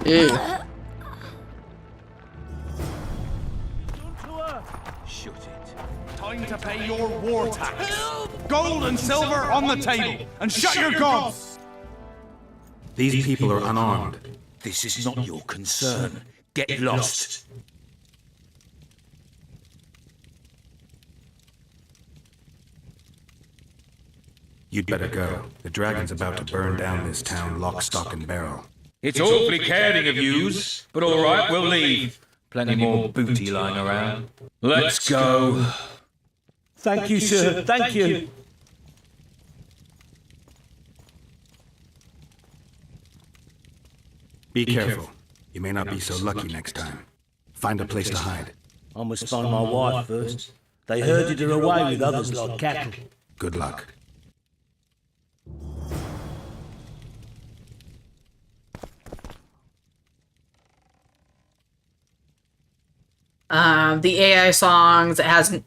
Ew. Shut it. Time to pay your war tax. Gold and silver on the table, and shut your gods! These people are unarmed. This is not your concern. Get lost. You'd better go. The dragon's about to burn down this town lock, stock, and barrel. It's awfully caring of yous, but all right, we'll leave. Plenty more booty lying around. Let's go. Thank you, sir. Thank you. Be careful. You may not be so lucky next time. Find a place to hide. I must find my wife first. They herded her away with others like cattle. Good luck. The AI songs, it has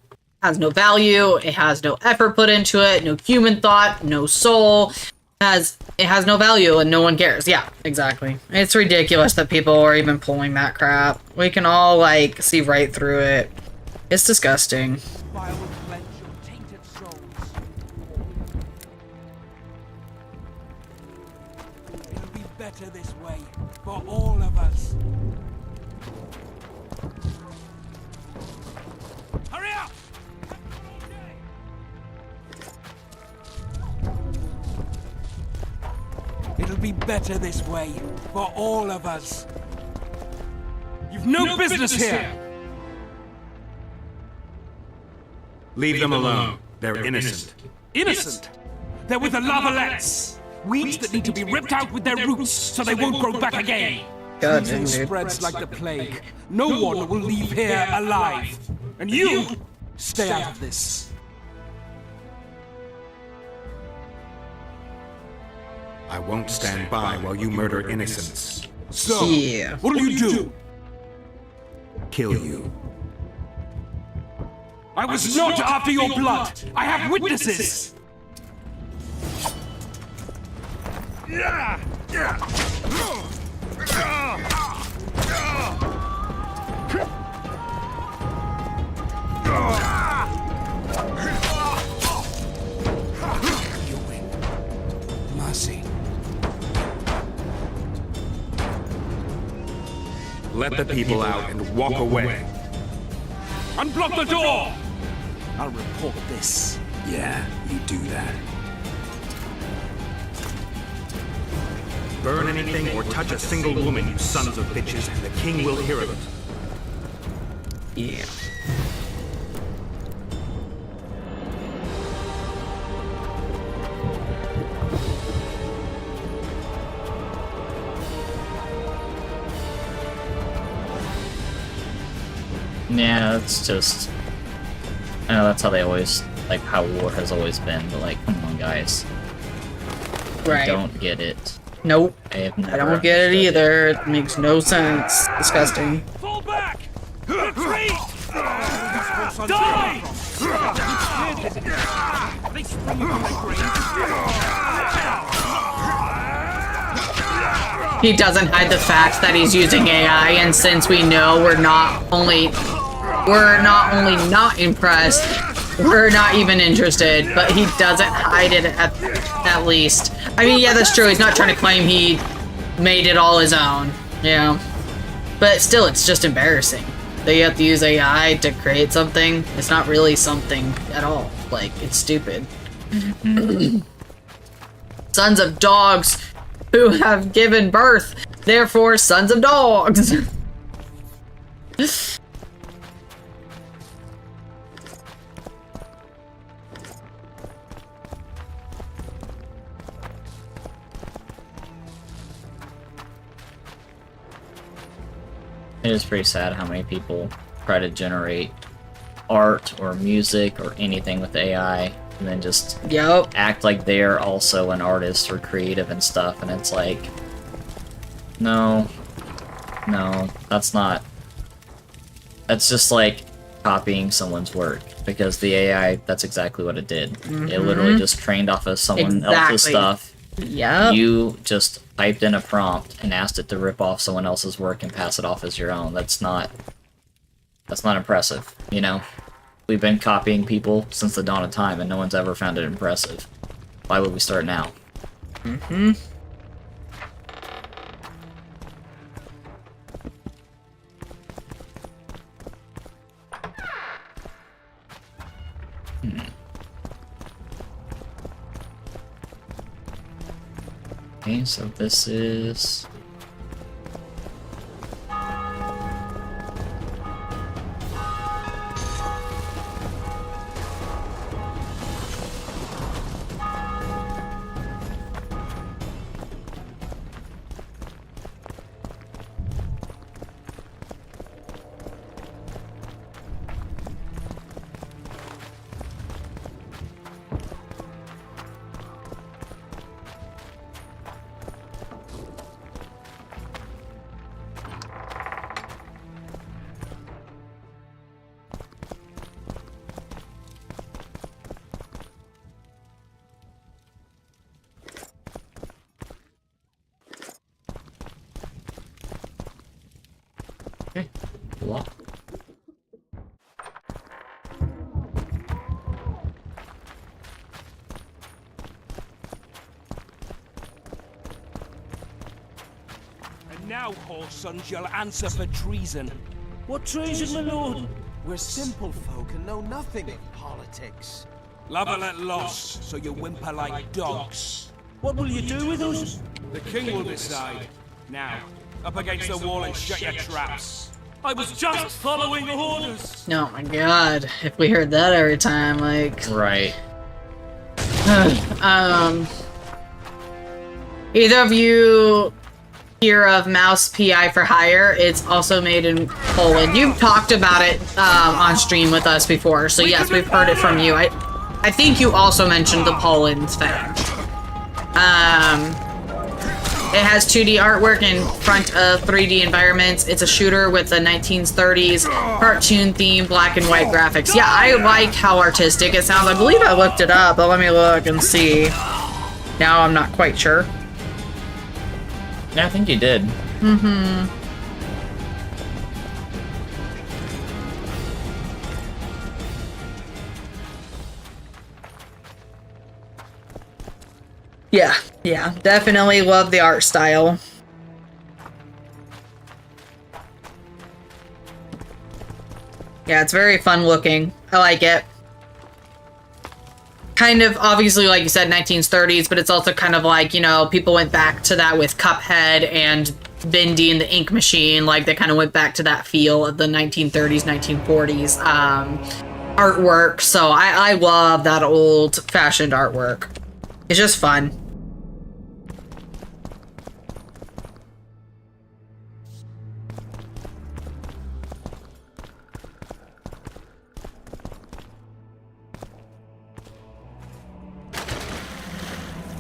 no value, it has no effort put into it, no human thought, no soul. It has no value and no one cares. Yeah, exactly. It's ridiculous that people are even pulling that crap. We can all, like, see right through it. It's disgusting. It'll be better this way, for all of us. Hurry up! be better this way, for all of us. You've no business here! Leave them alone. They're innocent. Innocent? They're with the Lavalettes! Weeds that need to be ripped out with their roots so they won't grow back again! God, Poison dude. spreads like the plague. No one will leave here alive. And you, stay out of this. I won't stand by while you murder innocents. So, Yeah. what'll you do? Kill you. I was not after your blood! I have witnesses! You win. Mercy. Let the people out and walk away. Unblock the door! I'll report this. Yeah, you do that. Burn anything or touch a single woman, you sons of bitches, and the king will hear of it. Yeah. Yeah, it's just... I know that's how they always... Like, how war has always been, but like, come on, guys. Right. I don't get it. Nope. I I don't get it either. It makes no sense. Disgusting. Fall back! Retreat! Die! They spring you from their graves. He doesn't hide the fact that he's using AI, and since we know we're not only not impressed, we're not even interested, but he doesn't hide it at least. I mean, yeah, that's true. He's not trying to claim he made it all his own, yeah. But still, it's just embarrassing that you have to use AI to create something. It's not really something at all. Like, it's stupid. Sons of dogs who have given birth, therefore sons of dogs. It is pretty sad how many people try to generate art or music or anything with AI and then just act like they're also an artist or creative and stuff, and it's like, no, that's just like copying someone's work, because the AI, that's exactly what it did. It literally just trained off of someone else's stuff. Yeah. You just typed in a prompt and asked it to rip off someone else's work and pass it off as your own. That's not impressive, you know? We've been copying people since the dawn of time, and no one's ever found it impressive. Why would we start now? Mm-hmm. Okay, so this is... Okay, lock. And now, whoresons, you'll answer for treason. What treason, my lord? We're simple folk and know nothing of politics. Lavalette lost, so you whimper like dogs. What will you do with us? The king will decide. Now, up against the wall and shut your traps. I was just following orders. Oh my god, if we heard that every time, like... Right. Either of you hear of Mouse PI for Hire? It's also made in Poland. You've talked about it on stream with us before, so yes, we've heard it from you. I think you also mentioned the Poland thing. It has 2D artwork in front of 3D environments. It's a shooter with a 1930s cartoon theme, black and white graphics. Yeah, I like how artistic it sounds. I believe I looked it up, but let me look and see. Now I'm not quite sure. Yeah, I think you did. Mm-hmm. Yeah, definitely love the art style. Yeah, it's very fun looking. I like it. Kind of, obviously, like you said, 1930s, but it's also kind of like, you know, people went back to that with Cuphead and Bendy and the Ink Machine. Like, they kind of went back to that feel of the 1930s, 1940s artwork. So I love that old-fashioned artwork. It's just fun.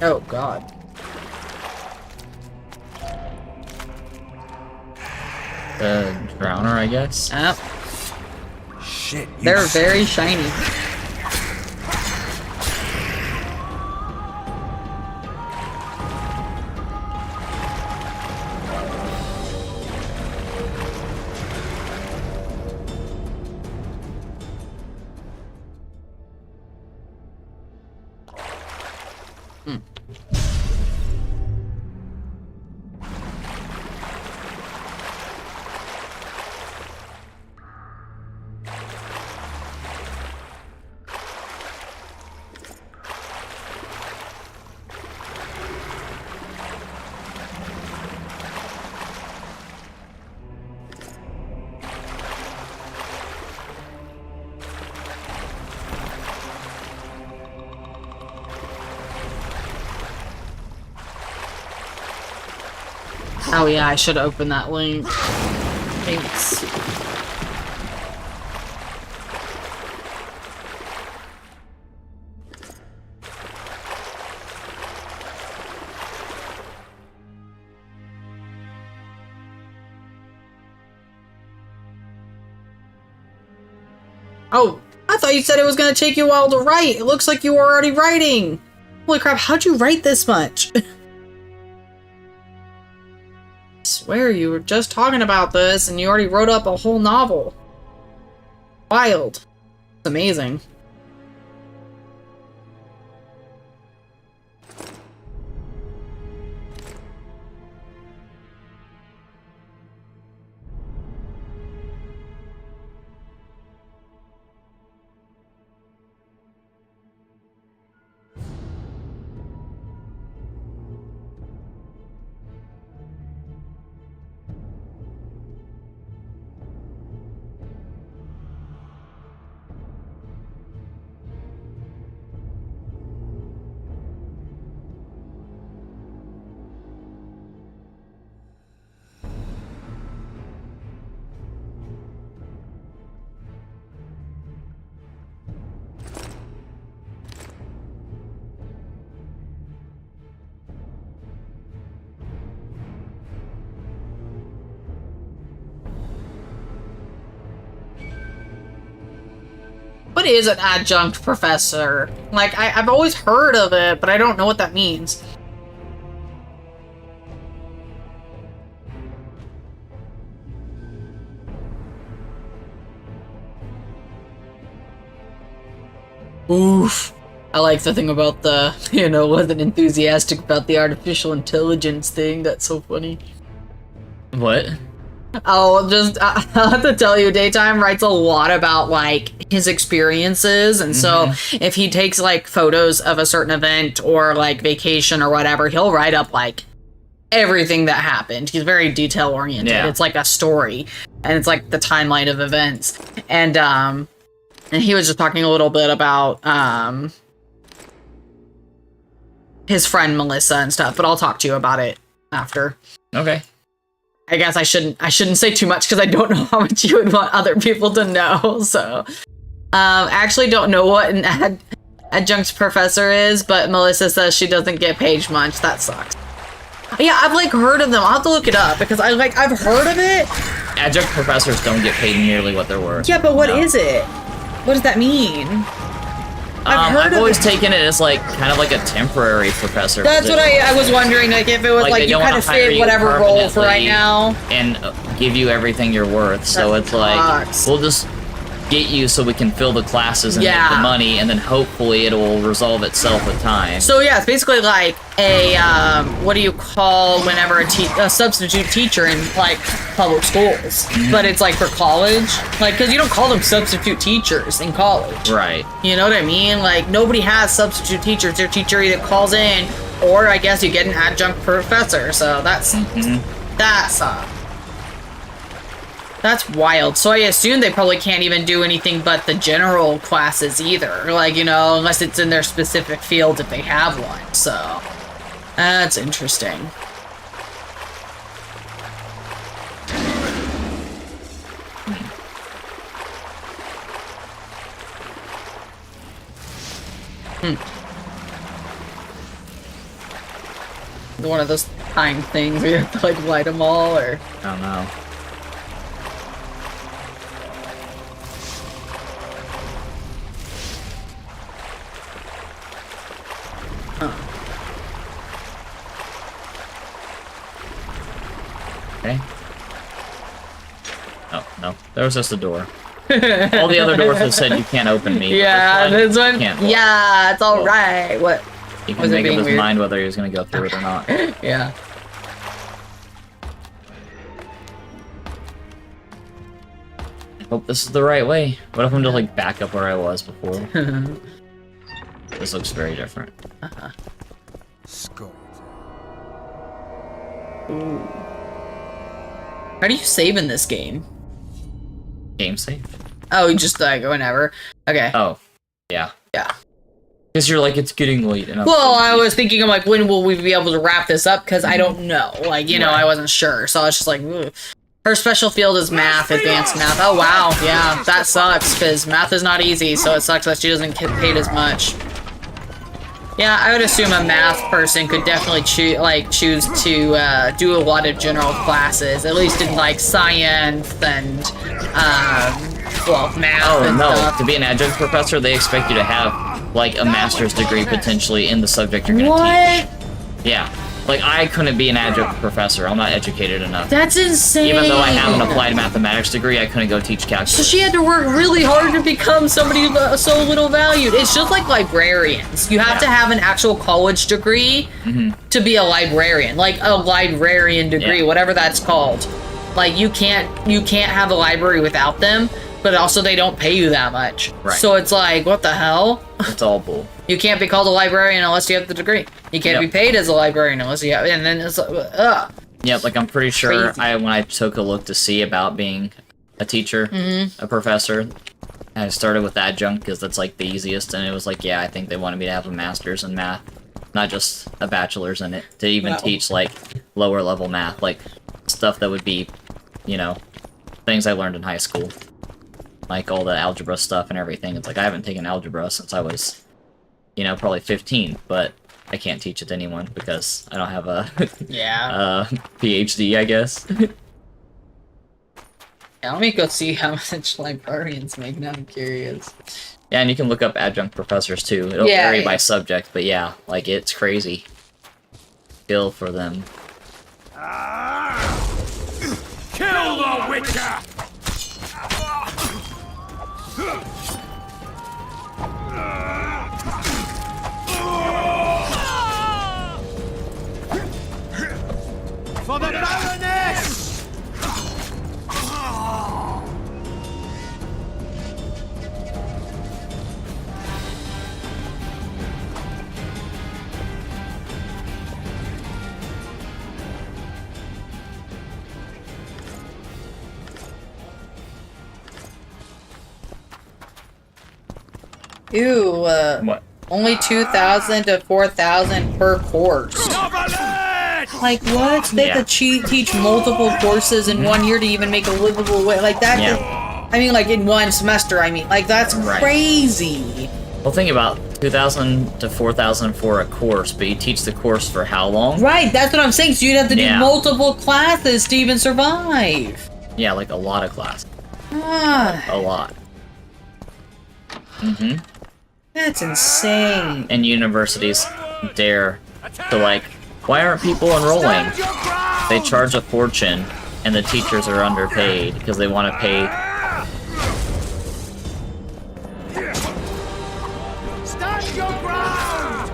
Oh, God. The Drowner, I guess? Yep. Shit, They're very shiny. Oh yeah, I should open that link. Thanks. Oh, I thought you said it was gonna take you a while to write. It looks like you were already writing. Holy crap, how'd you write this much? I swear you were just talking about this and you already wrote up a whole novel. Wild. It's amazing. What is an adjunct professor? Like, I've always heard of it, but I don't know what that means. Oof. I like the thing about the, you know, wasn't enthusiastic about the artificial intelligence thing. That's so funny. What? I'll have to tell you, Daytime writes a lot about, like, his experiences, and so if he takes, like, photos of a certain event or, like, vacation or whatever, he'll write up, like, everything that happened. He's very detail oriented. Yeah. It's like a story, and it's like the timeline of events. And he was just talking a little bit about his friend Melissa and stuff. But I'll talk to you about it after. Okay. I guess I shouldn't say too much because I don't know how much you would want other people to know. So, I actually don't know what an adjunct professor is, but Melissa says she doesn't get paid much. That sucks. Yeah, I've like heard of them. I'll have to look it up because I've heard of it. Adjunct professors don't get paid nearly what they're worth. Yeah, but what is it? What does that mean? I've always taken it as like kind of like a temporary professor. That's what I was wondering. Like if it was like you kind of fit whatever role for right now and give you everything you're worth. So it's like we'll just get you so we can fill the classes and make the money, and then hopefully it will resolve itself with time. So yeah, it's basically like a what do you call whenever a substitute teacher in like public schools, but it's like for college, like because you don't call them substitute teachers in college, right? You know what I mean? Like nobody has substitute teachers. Their teacher either calls in, or I guess you get an adjunct professor. So that's that's wild. So I assume they probably can't even do anything but the general classes either. Like, you know, unless it's in their specific field if they have one. So that's interesting. One of those time things where you have to like light them all, or I don't know. Okay. Oh, no. There was just a door. All the other doors have said you can't open me. Yeah, this one. Can't Yeah, it's all right. What? He can make up his mind whether he was going to go through it or not. Yeah. I hope this is the right way. What if I'm just like back up where I was before? This looks very different. Ooh. How do you save in this game? Game save? Oh, you just like whenever. Okay. Oh, yeah. Yeah. Because you're like, it's getting late. And well, I was thinking, I'm like, when will we be able to wrap this up? Because I don't know. Like, you know, I wasn't sure. So I was just like, ugh. Her special field is math, advanced math. Oh, wow. Yeah, that sucks, because math is not easy, so it sucks that she doesn't get paid as much. Yeah, I would assume a math person could definitely choose to do a lot of general classes, at least in, like, science and, well, math and stuff. To be an adjunct professor, they expect you to have, like, a master's degree potentially in the subject you're gonna teach. Yeah. Like, I couldn't be an adjunct professor. I'm not educated enough. That's insane! Even though I have an applied mathematics degree, I couldn't go teach calculus. So she had to work really hard to become somebody so little valued. It's just like librarians. You have to have an actual college degree to be a librarian. Like, a librarian degree, whatever that's called. Like, you can't have a library without them, but also they don't pay you that much. Right. So it's like, what the hell? It's all bull. You can't be called a librarian unless you have the degree. You can't be paid as a librarian unless you have, and then it's like, Yeah, like I'm pretty sure when I took a look to see about being a teacher, a professor, I started with adjunct because that's like the easiest, and it was like, yeah, I think they wanted me to have a master's in math, not just a bachelor's in it, to even teach like lower level math, like stuff that would be, you know, things I learned in high school, like all the algebra stuff and everything. It's like I haven't taken algebra since I was, you know, probably 15, but I can't teach it to anyone because I don't have a PhD, I guess. Yeah, let me go see how much librarians make. Now I'm curious. Yeah, and you can look up adjunct professors too. It'll vary by subject, but yeah, like it's crazy. Skill for them. Kill the Witcher! For the Baroness! Ew. What? Only 2,000 to 4,000 per course. Like what? They have to teach multiple courses in 1 year to even make a livable way. Like that. Yeah. I mean, like in one semester. I mean, like that's crazy. Well, think about 2,000 to 4,000 for a course, but you teach the course for how long? Right. That's what I'm saying. So you'd have to do multiple classes to even survive. Yeah, like a lot of classes. Ah. A lot. Mm-hmm. That's insane. And universities dare to like, why aren't people enrolling? They charge a fortune, and the teachers are underpaid because they want to pay. Stand your ground!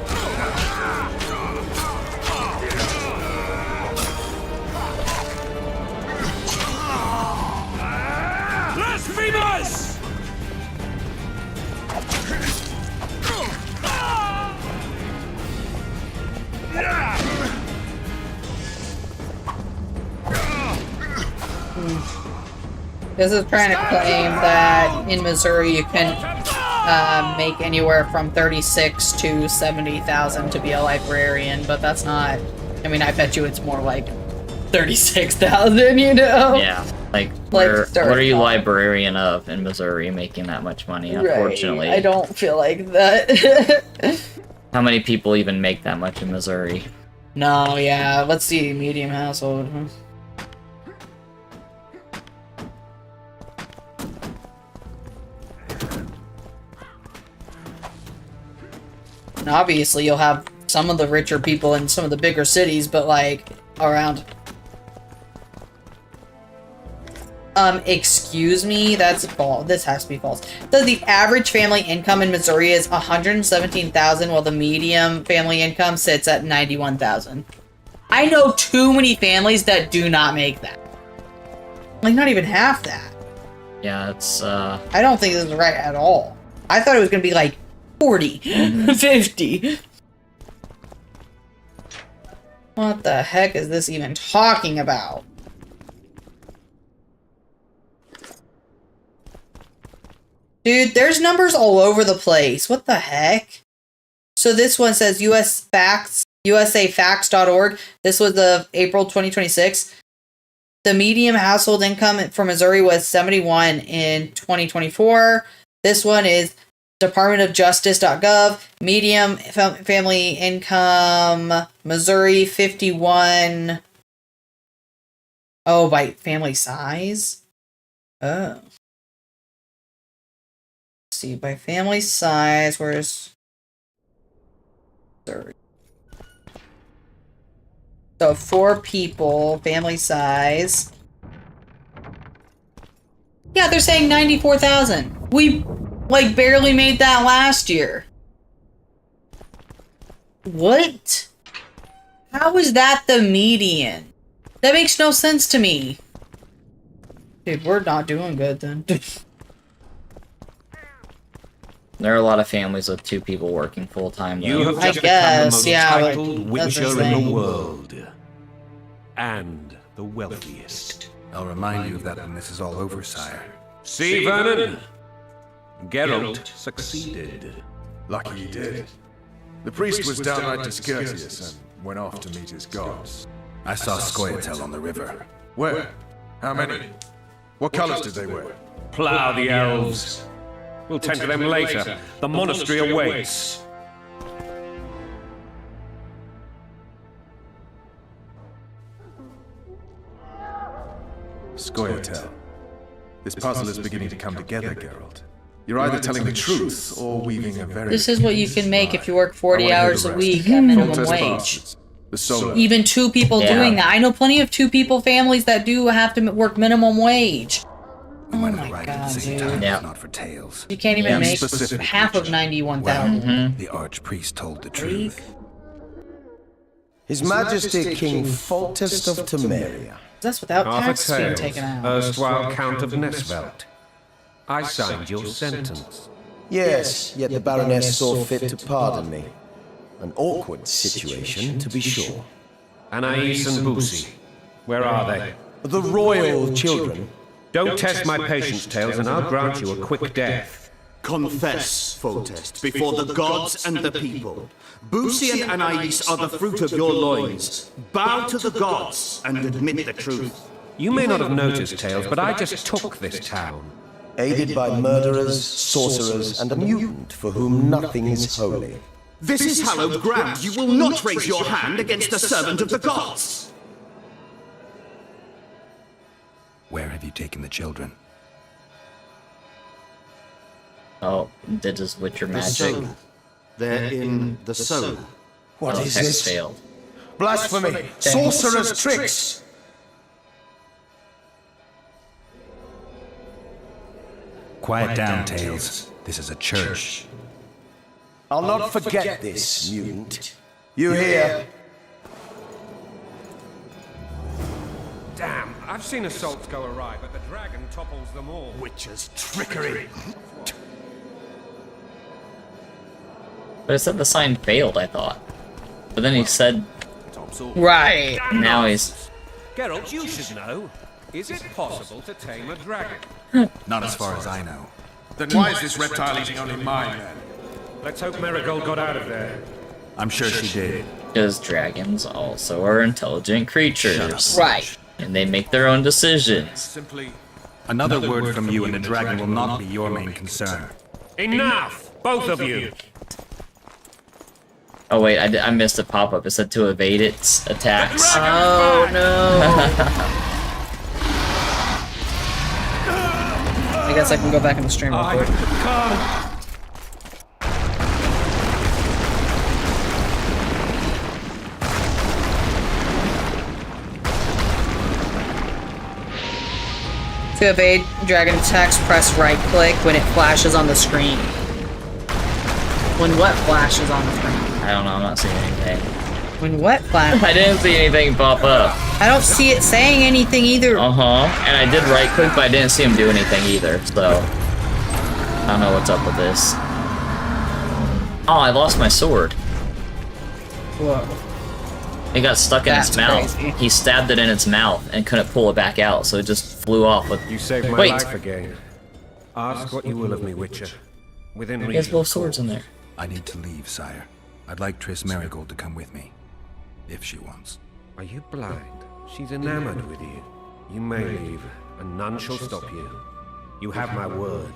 Blasphemers! This is trying to claim that in Missouri you can make anywhere from 36 to 70,000 to be a librarian, but that's not. I mean, I bet you it's more like 36,000. You know? Yeah, like what are you librarian of in Missouri making that much money? Unfortunately, right. I don't feel like that. How many people even make that much in Missouri? No, yeah. Let's see, medium household. And obviously, you'll have some of the richer people in some of the bigger cities, but like around. Excuse me, that's false. This has to be false. So the average family income in Missouri is $117,000, while the median family income sits at $91,000. I know too many families that do not make that. Like, not even half that. Yeah, it's, I don't think this is right at all. I thought it was gonna be like 40, 50. What the heck is this even talking about? Dude, there's numbers all over the place. What the heck? So this one says usafacts.org. This was of April 2026. The median household income for Missouri was 71 in 2024. This one is departmentofjustice.gov. Median family income, Missouri, 51. Oh, by family size? Oh. See, by family size, where's Missouri? So 4 people, family size. Yeah, they're saying 94,000. We like barely made that last year. What? How is that the median? That makes no sense to me. Dude, we're not doing good then. There are a lot of families with 2 people working full time. You have just become the most titled witcher in the world. And the wealthiest. I'll remind you of that when this is all over, sire. See, Vernon? Geralt succeeded. Lucky he did. The priest was downright discourteous and went off to meet his gods. I saw Scoia'tael on the river. Where? How many? What colors did they wear? Plough the elves. We'll tend to them later. The monastery awaits. Scoia'tael. This puzzle is beginning to come together, Geralt. You're either telling the truth or weaving a very... This is what you can make if you work 40 hours a week at minimum wage. Even 2 people doing that. I know plenty of 2 people families that do have to work minimum wage. Oh my god, dude. Not for tales. You can't even make half of 91,000. The archpriest told the truth. His Majesty King Foltest of Temeria. That's without Arthur tax being Tales, taken out. erstwhile Count of Nesvelt. I signed your sentence. Yes, yet the Baroness saw fit to pardon me. An awkward situation, to be sure. Anais and Boussy, where are they? The royal children. Don't test my patience, Tales, and I'll grant you a quick death. Confess, Foltest, before the gods and the people. Boosie and Anais are the fruit of your loins. Bow to the gods and admit the truth. You may not have noticed, Tails, but I just took this town. Aided by murderers, sorcerers, and a mutant for whom nothing is holy. This is hallowed ground. You will not raise your hand against a servant of the gods! Where have you taken the children? Oh, did his Witcher The magic? soul. They're in the soul. What Oh, is hex this? failed. Blasphemy! Sorcerer's tricks! Quiet down, Tails. This is a church. I'll not forget this, mutant. You hear? Damn, I've seen assaults go awry, but the dragon topples them all. Witcher's trickery. But it said the sign failed, I thought. But then he said, Right. now he's... Geralt, you should know. Is it possible to tame a dragon? Not as far as I know. Then why is this reptile eating only mine, then? Let's hope Marigold got out of there. I'm sure she did. Because dragons also are intelligent creatures. Right. And they make their own decisions. Simply... Another word from you and the dragon will not be your main concern. Enough! Both of you! Oh wait, I missed a pop-up. It said to evade its attacks. Oh no. I guess I can go back in the stream real quick. To evade dragon attacks, press right click when it flashes on the screen. When what flashes on the screen? I don't know, I'm not seeing anything. When what flashes? I didn't see anything pop up. I don't see it saying anything either. Uh-huh. And I did right click, but I didn't see him do anything either, so... I don't know what's up with this. Oh, I lost my sword. Whoa. It got stuck in its That's mouth. crazy. He stabbed it in its mouth and couldn't pull it back out, so it just flew off with... You saved my Wait. life again. Ask what you will of me, Witcher. Within He has reason. both swords in there. I need to leave, sire. I'd like Triss Marigold to come with me. If she wants. Are you blind? She's enamored with you. You may leave, and none shall stop you. You have my word.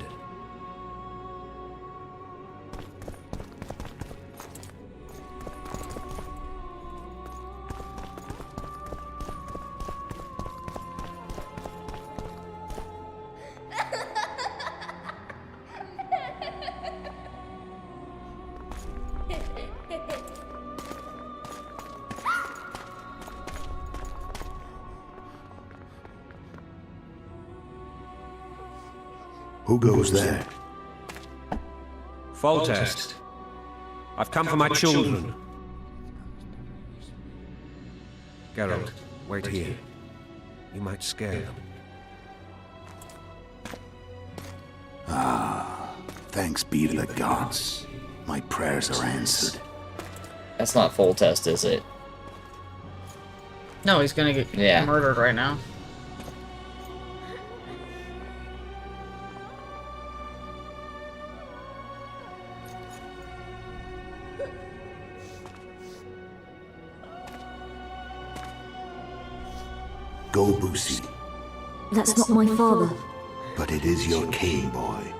Who goes there? Foltest. I've come for my children. Geralt, wait here. You might scare them. Thanks be to the gods. My prayers are answered. That's not full test, is it? No, he's gonna get Yeah. murdered right now. Go, Boosie. That's not my father. But it is your king, boy.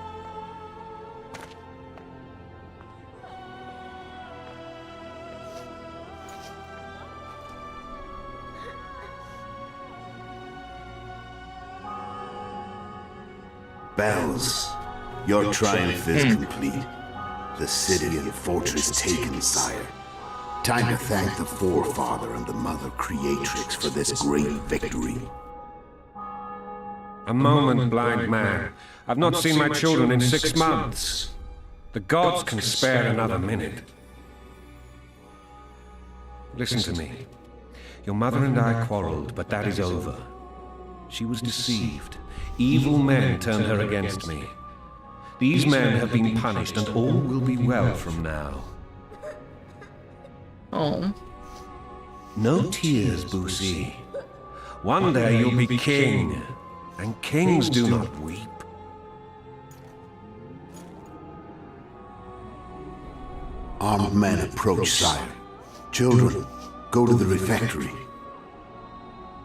Bells, your triumph is complete. The city and fortress taken, sire. Time to thank the forefather and the mother creatrix for this great victory. A moment, blind man. I've not seen my children in 6 months. The gods can spare another minute. Listen to me. Your mother and I quarreled, but that is over. She was deceived. Evil men turned her against me. These men have been punished, and all will be well from now. Oh. No tears, Boosie. One day you'll be king, and kings do not weep. Armed men approach, sire. Children, go to the refectory.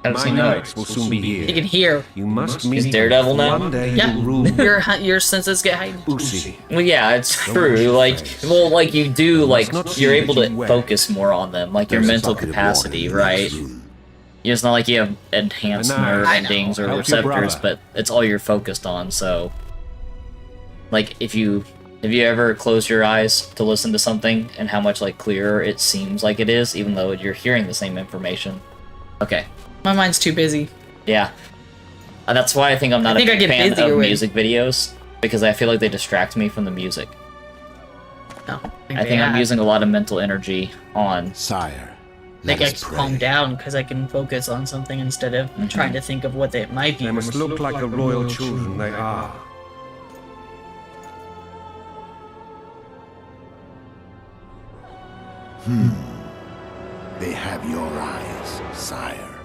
How does My he know? knights will soon be here. You can hear. You must He's meet Daredevil now? one day Yeah, you'll rule your senses get heightened. Usi. Well, yeah, it's true. Like, well, like you do, like you're able to focus more on them, like your There's a mental bucket of capacity, water in the right? next room. It's not like you have enhanced I know. nerve I know. endings or Help your receptors, brother. but it's all you're focused on. So, like, if you ever close your eyes to listen to something and how much like clearer it seems like it is, even though you're hearing the same information. Okay, My mind's too busy. yeah, that's why I think I'm not I think a I big get fan busier of with- music videos because I feel like they distract me from the music. No, I think I'm using a lot of mental energy on. Sire, I think let I us can calm pray. down because I can focus on something instead of trying to think of what it might be. They must look like the royal children they are. They have your eyes, sire.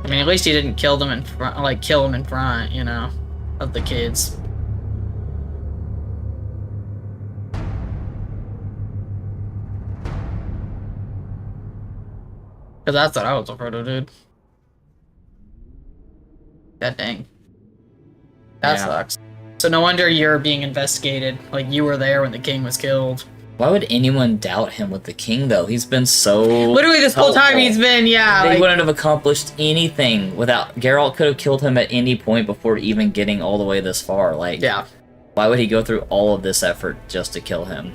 I mean, at least he didn't kill them in front, you know, of the kids. Cause that's what I was afraid of, dude. God dang. That Yeah. sucks. So no wonder you're being investigated. Like, you were there when the king was killed. Why would anyone doubt him with the king, though? He's been so Literally this whole time helpful. he's been, yeah. They like- wouldn't have accomplished anything without... Geralt could have killed him at any point before even getting all the way this far. Like, yeah. why would he go through all of this effort just to kill him?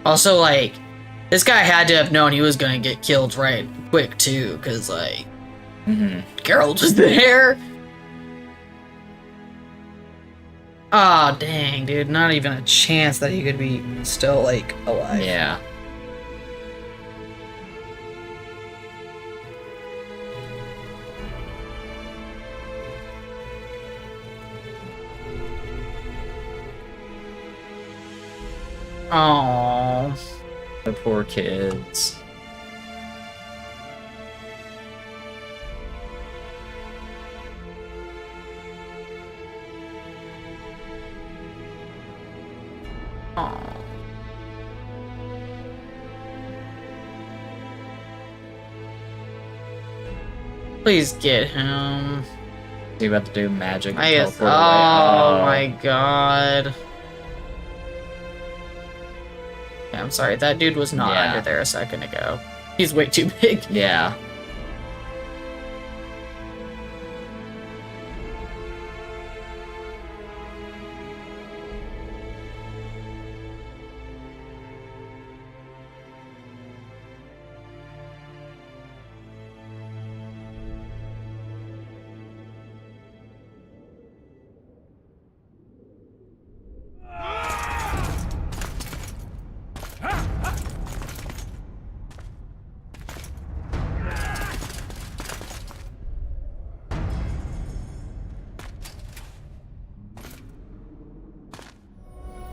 Also, like, this guy had to have known he was gonna get killed right quick, too, because, like, Geralt was there. Oh, dang, dude. Not even a chance that he could be still, like, alive. Yeah. Oh. The poor kids. Please get him. Is he about to do magic? and I guess. teleport Oh away? my god. Yeah, I'm sorry. That dude was not Yeah. under there a second ago. He's way too big. Yeah.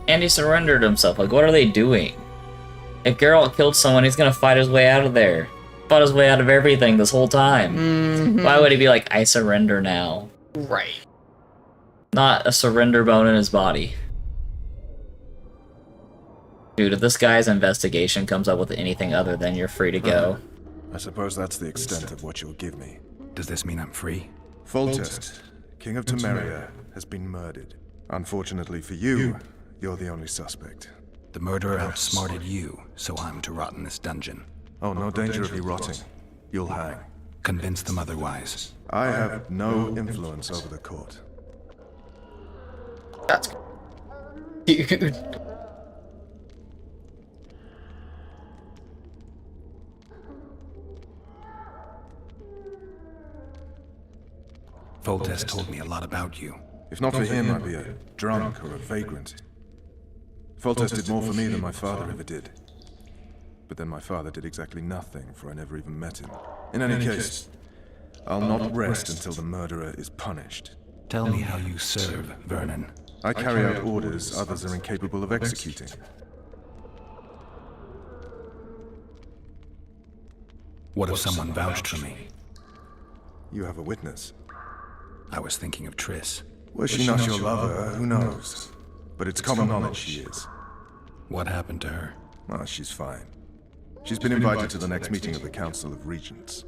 And he surrendered himself. Like, what are they doing? If Geralt killed someone, he's gonna fight his way out of there. Fought his way out of everything this whole time. Why would he be like, I surrender now? Right. Not a surrender bone in his body. Dude, if this guy's investigation comes up with anything other than you're free to go. I suppose that's the extent of what you'll give me. Does this mean I'm free? Foltest, King of Temeria, has been murdered. Unfortunately for you, you're the only suspect. The murderer outsmarted you, so I'm to rot in this dungeon. Oh, no danger of you rotting. You'll hang. Convince them otherwise. I have no influence over the court. That's dude. Foltest told me a lot about you. If not for him, I'd be a drunk or a vagrant. Foltest did more for me than my father ever did. But then my father did exactly nothing, for I never even met him. In any case, I'll not rest until the murderer is punished. Tell me how you serve, Vernon. I carry out orders others are incapable of executing. What if someone vouched for me? You have a witness. I was thinking of Triss. Was she not your lover? Who knows? But it's common knowledge she is. What happened to her? Oh, she's fine. She's been invited to the next meeting of the Council of Regents.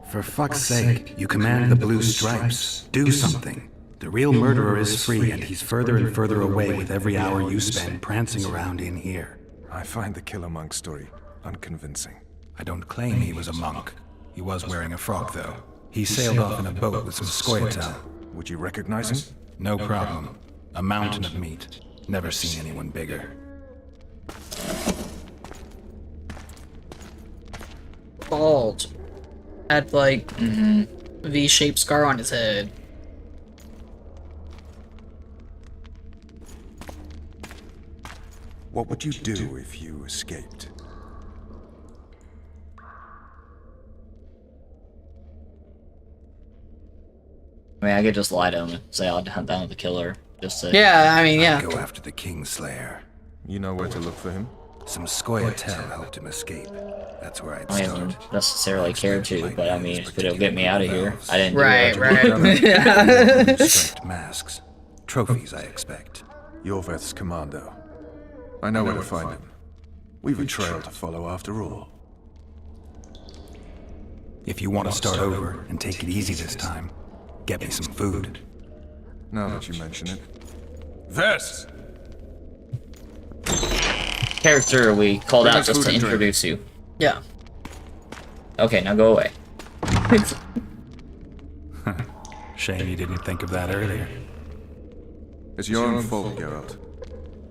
For fuck's sake, you command the Blue Stripes. Do something. The real murderer is free, and he's further and further away with every hour you spend prancing around in here. I find the Killer Monk story unconvincing. I don't claim he was a monk. He was wearing a frock, though. He sailed off in a boat with some Scoia'tael. Would you recognize him? No problem. A mountain of meat. Never seen anyone bigger. Bald. Had like V-shaped scar on his head. What would you do if you escaped? I mean, I could just lie to him and say I'll hunt down the killer. Just to... Yeah, I mean, yeah. Go after the Kingslayer. You know where to look for him? Some Scoia'tael helped him escape. That's where I'd I start. don't necessarily care to, but I mean, if it'll get me out of here. I didn't Right, do it. right. Striped masks. Trophies, I expect. Yorveth's commando. I know where to find him. We've a trail to follow after all. If you want to start over and take it easy this time, get me some food. Now that you mention it. Vess! Character we called Bring out us just food to and drink. introduce you. Yeah. Okay, now go away. Shame you didn't think of that earlier. It's your own fault, Geralt.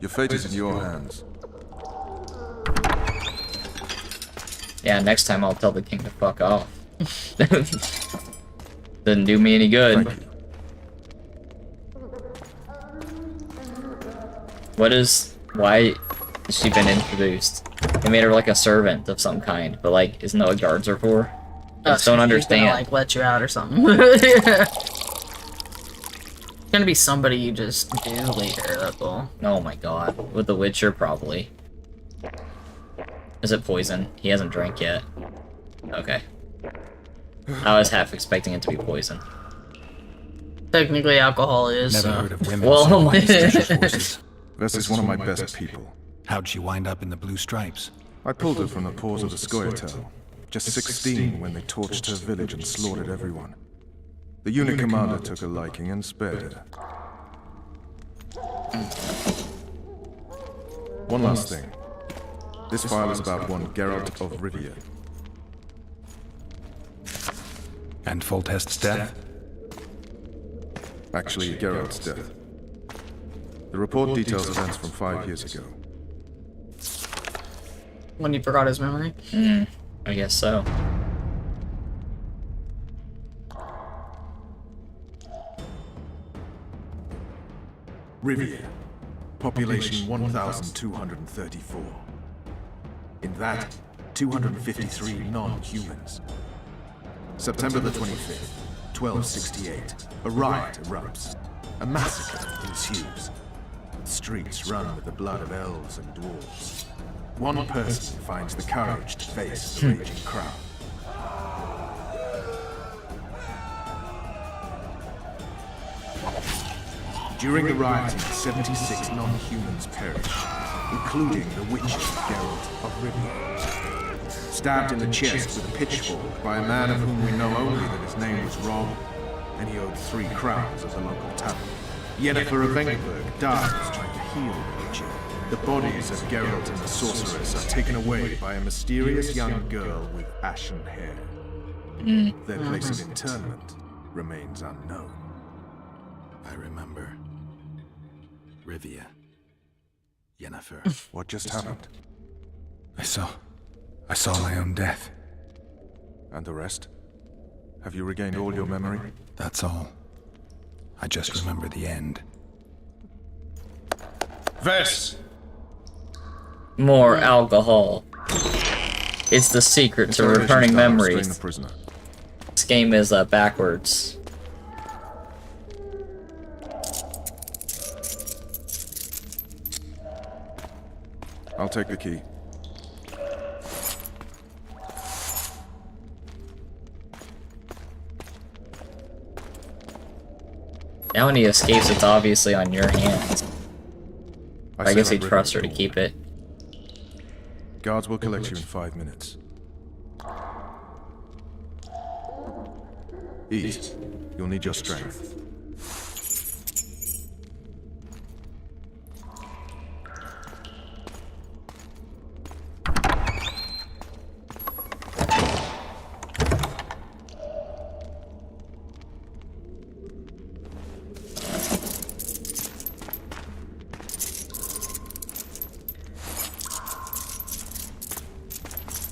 Your fate is in your hands. Yeah, next time I'll tell the king to fuck off. Didn't do me any good. Thank you. Why has she been introduced? They made her like a servant of some kind, but like, isn't that what guards are for? I just don't He's gonna, understand. like, let you out or something. It's gonna be somebody you just do later, that's all. Oh my god. With The Witcher, probably. Is it poison? He hasn't drank yet. Okay. I was half expecting it to be poison. Technically, alcohol is. Never so. heard of women Well, serving my- special forces. Vess is one of my best people. How'd she wind up in the Blue Stripes? I pulled her from the paws of the Scoia'tael. Just 16 when they torched her village and slaughtered everyone. The unit commander took a liking and spared her. One last thing. This file is about one Geralt of Rivia. And Foltest's death? Actually, Geralt's death. The report details events from 5 years ago. When he forgot his memory. I guess so. Rivia. Population 1,234. In that, 253 non-humans. September the 25th, 1268. A riot erupts. A massacre ensues. Streets run with the blood of elves and dwarves. One person finds the courage to face the raging crowd. During the rioting, 76 non-humans perished, including the Witcher Geralt of Rivia. Stabbed in the chest with a pitchfork by a man of whom we know only that his name was Rob, and he owed 3 crowns at the local tavern. Yennefer of Vengerberg dies trying to heal the Witcher. The bodies of Geralt and the sorceress are taken away by a mysterious young girl with ashen hair. Their place of internment remains unknown. I remember. Rivia. Yennefer. What just happened? I saw my own death. And the rest? Have you regained all your memory? That's all. I just remember the end. Vess! More alcohol. It's the secret to returning memories. The prisoner. This game is backwards. I'll take the key. Now when he escapes, it's obviously on your hands. I guess he trusts her to keep it. Guards will collect you in 5 minutes. Eat. You'll need your strength.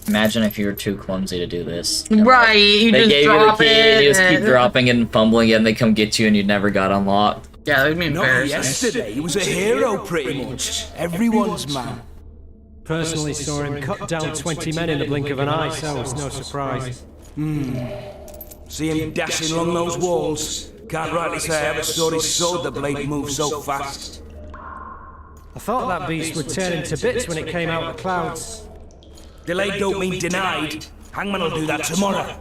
Imagine if you were too clumsy to do this. Right, you they just gave drop you the key, and you just it. keep dropping it and fumbling it, and they come get you, and you never got unlocked. Yeah, that'd be Not embarrassing. yesterday, he was a hero pretty much. Everyone's man. Personally saw him cut down 20 men in the blink of an eye, so it's no surprise. See him dashing along those walls. Can't rightly say I ever saw his sword the blade move so fast. I thought that beast would turn into bits when it came out of the clouds. Delayed don't mean denied. Hangman will do that tomorrow.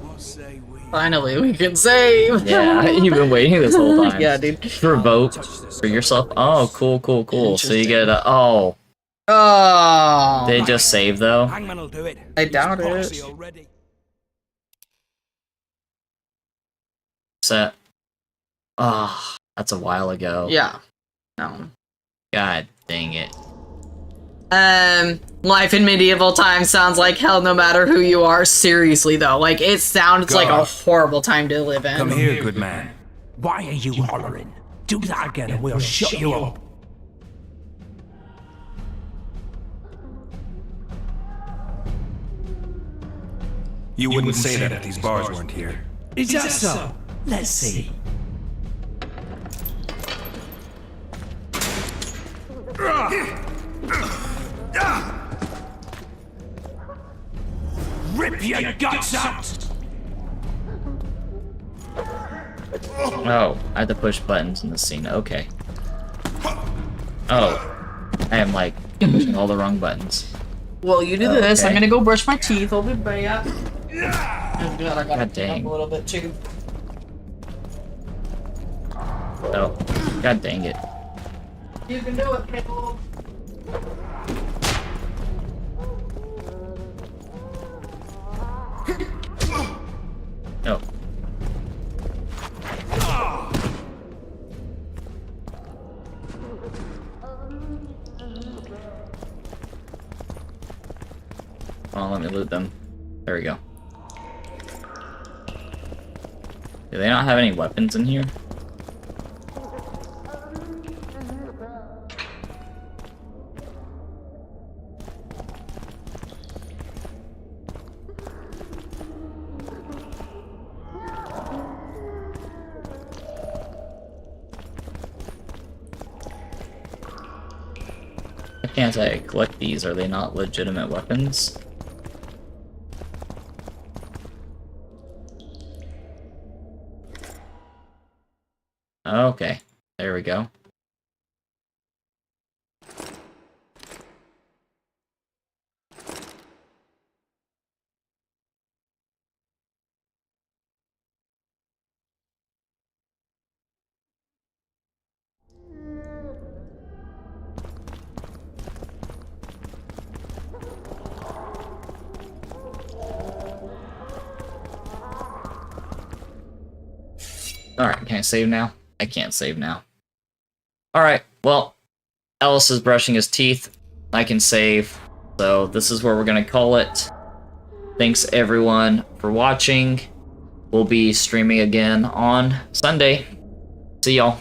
What say we? Finally, we can save. Yeah, you've been waiting this whole time. Yeah, dude. For vote for yourself. Oh, cool. So you get a Oh. They just save though. Hangman will do it. I doubt it. Posse already. Set. Ah, that's a while ago. Yeah. No. God dang it. Life in medieval times sounds like hell no matter who you are. Seriously though, like it sounds like a horrible time to live in. Come here, good man. Why are you hollering? Do that again and we'll shut you up. You wouldn't say that if these bars weren't here. Is that so? Let's see. Rip your guts out! Oh, I had to push buttons in the scene. Okay. Oh, I am like pushing all the wrong buttons. Well, you do this. Okay. I'm gonna go brush my teeth. I'll be back. Oh, God, I gotta God dang. a little bit too. Oh, god dang it. You can do it, Pickle. Oh. Oh, let me loot them. There we go. Do they not have any weapons in here? Why can't I collect these? Are they not legitimate weapons? Okay, there we go. Alright, can I save now? I can't save now. Alright, well, Ellis is brushing his teeth. I can save. So this is where we're gonna call it. Thanks everyone for watching. We'll be streaming again on Sunday. See y'all.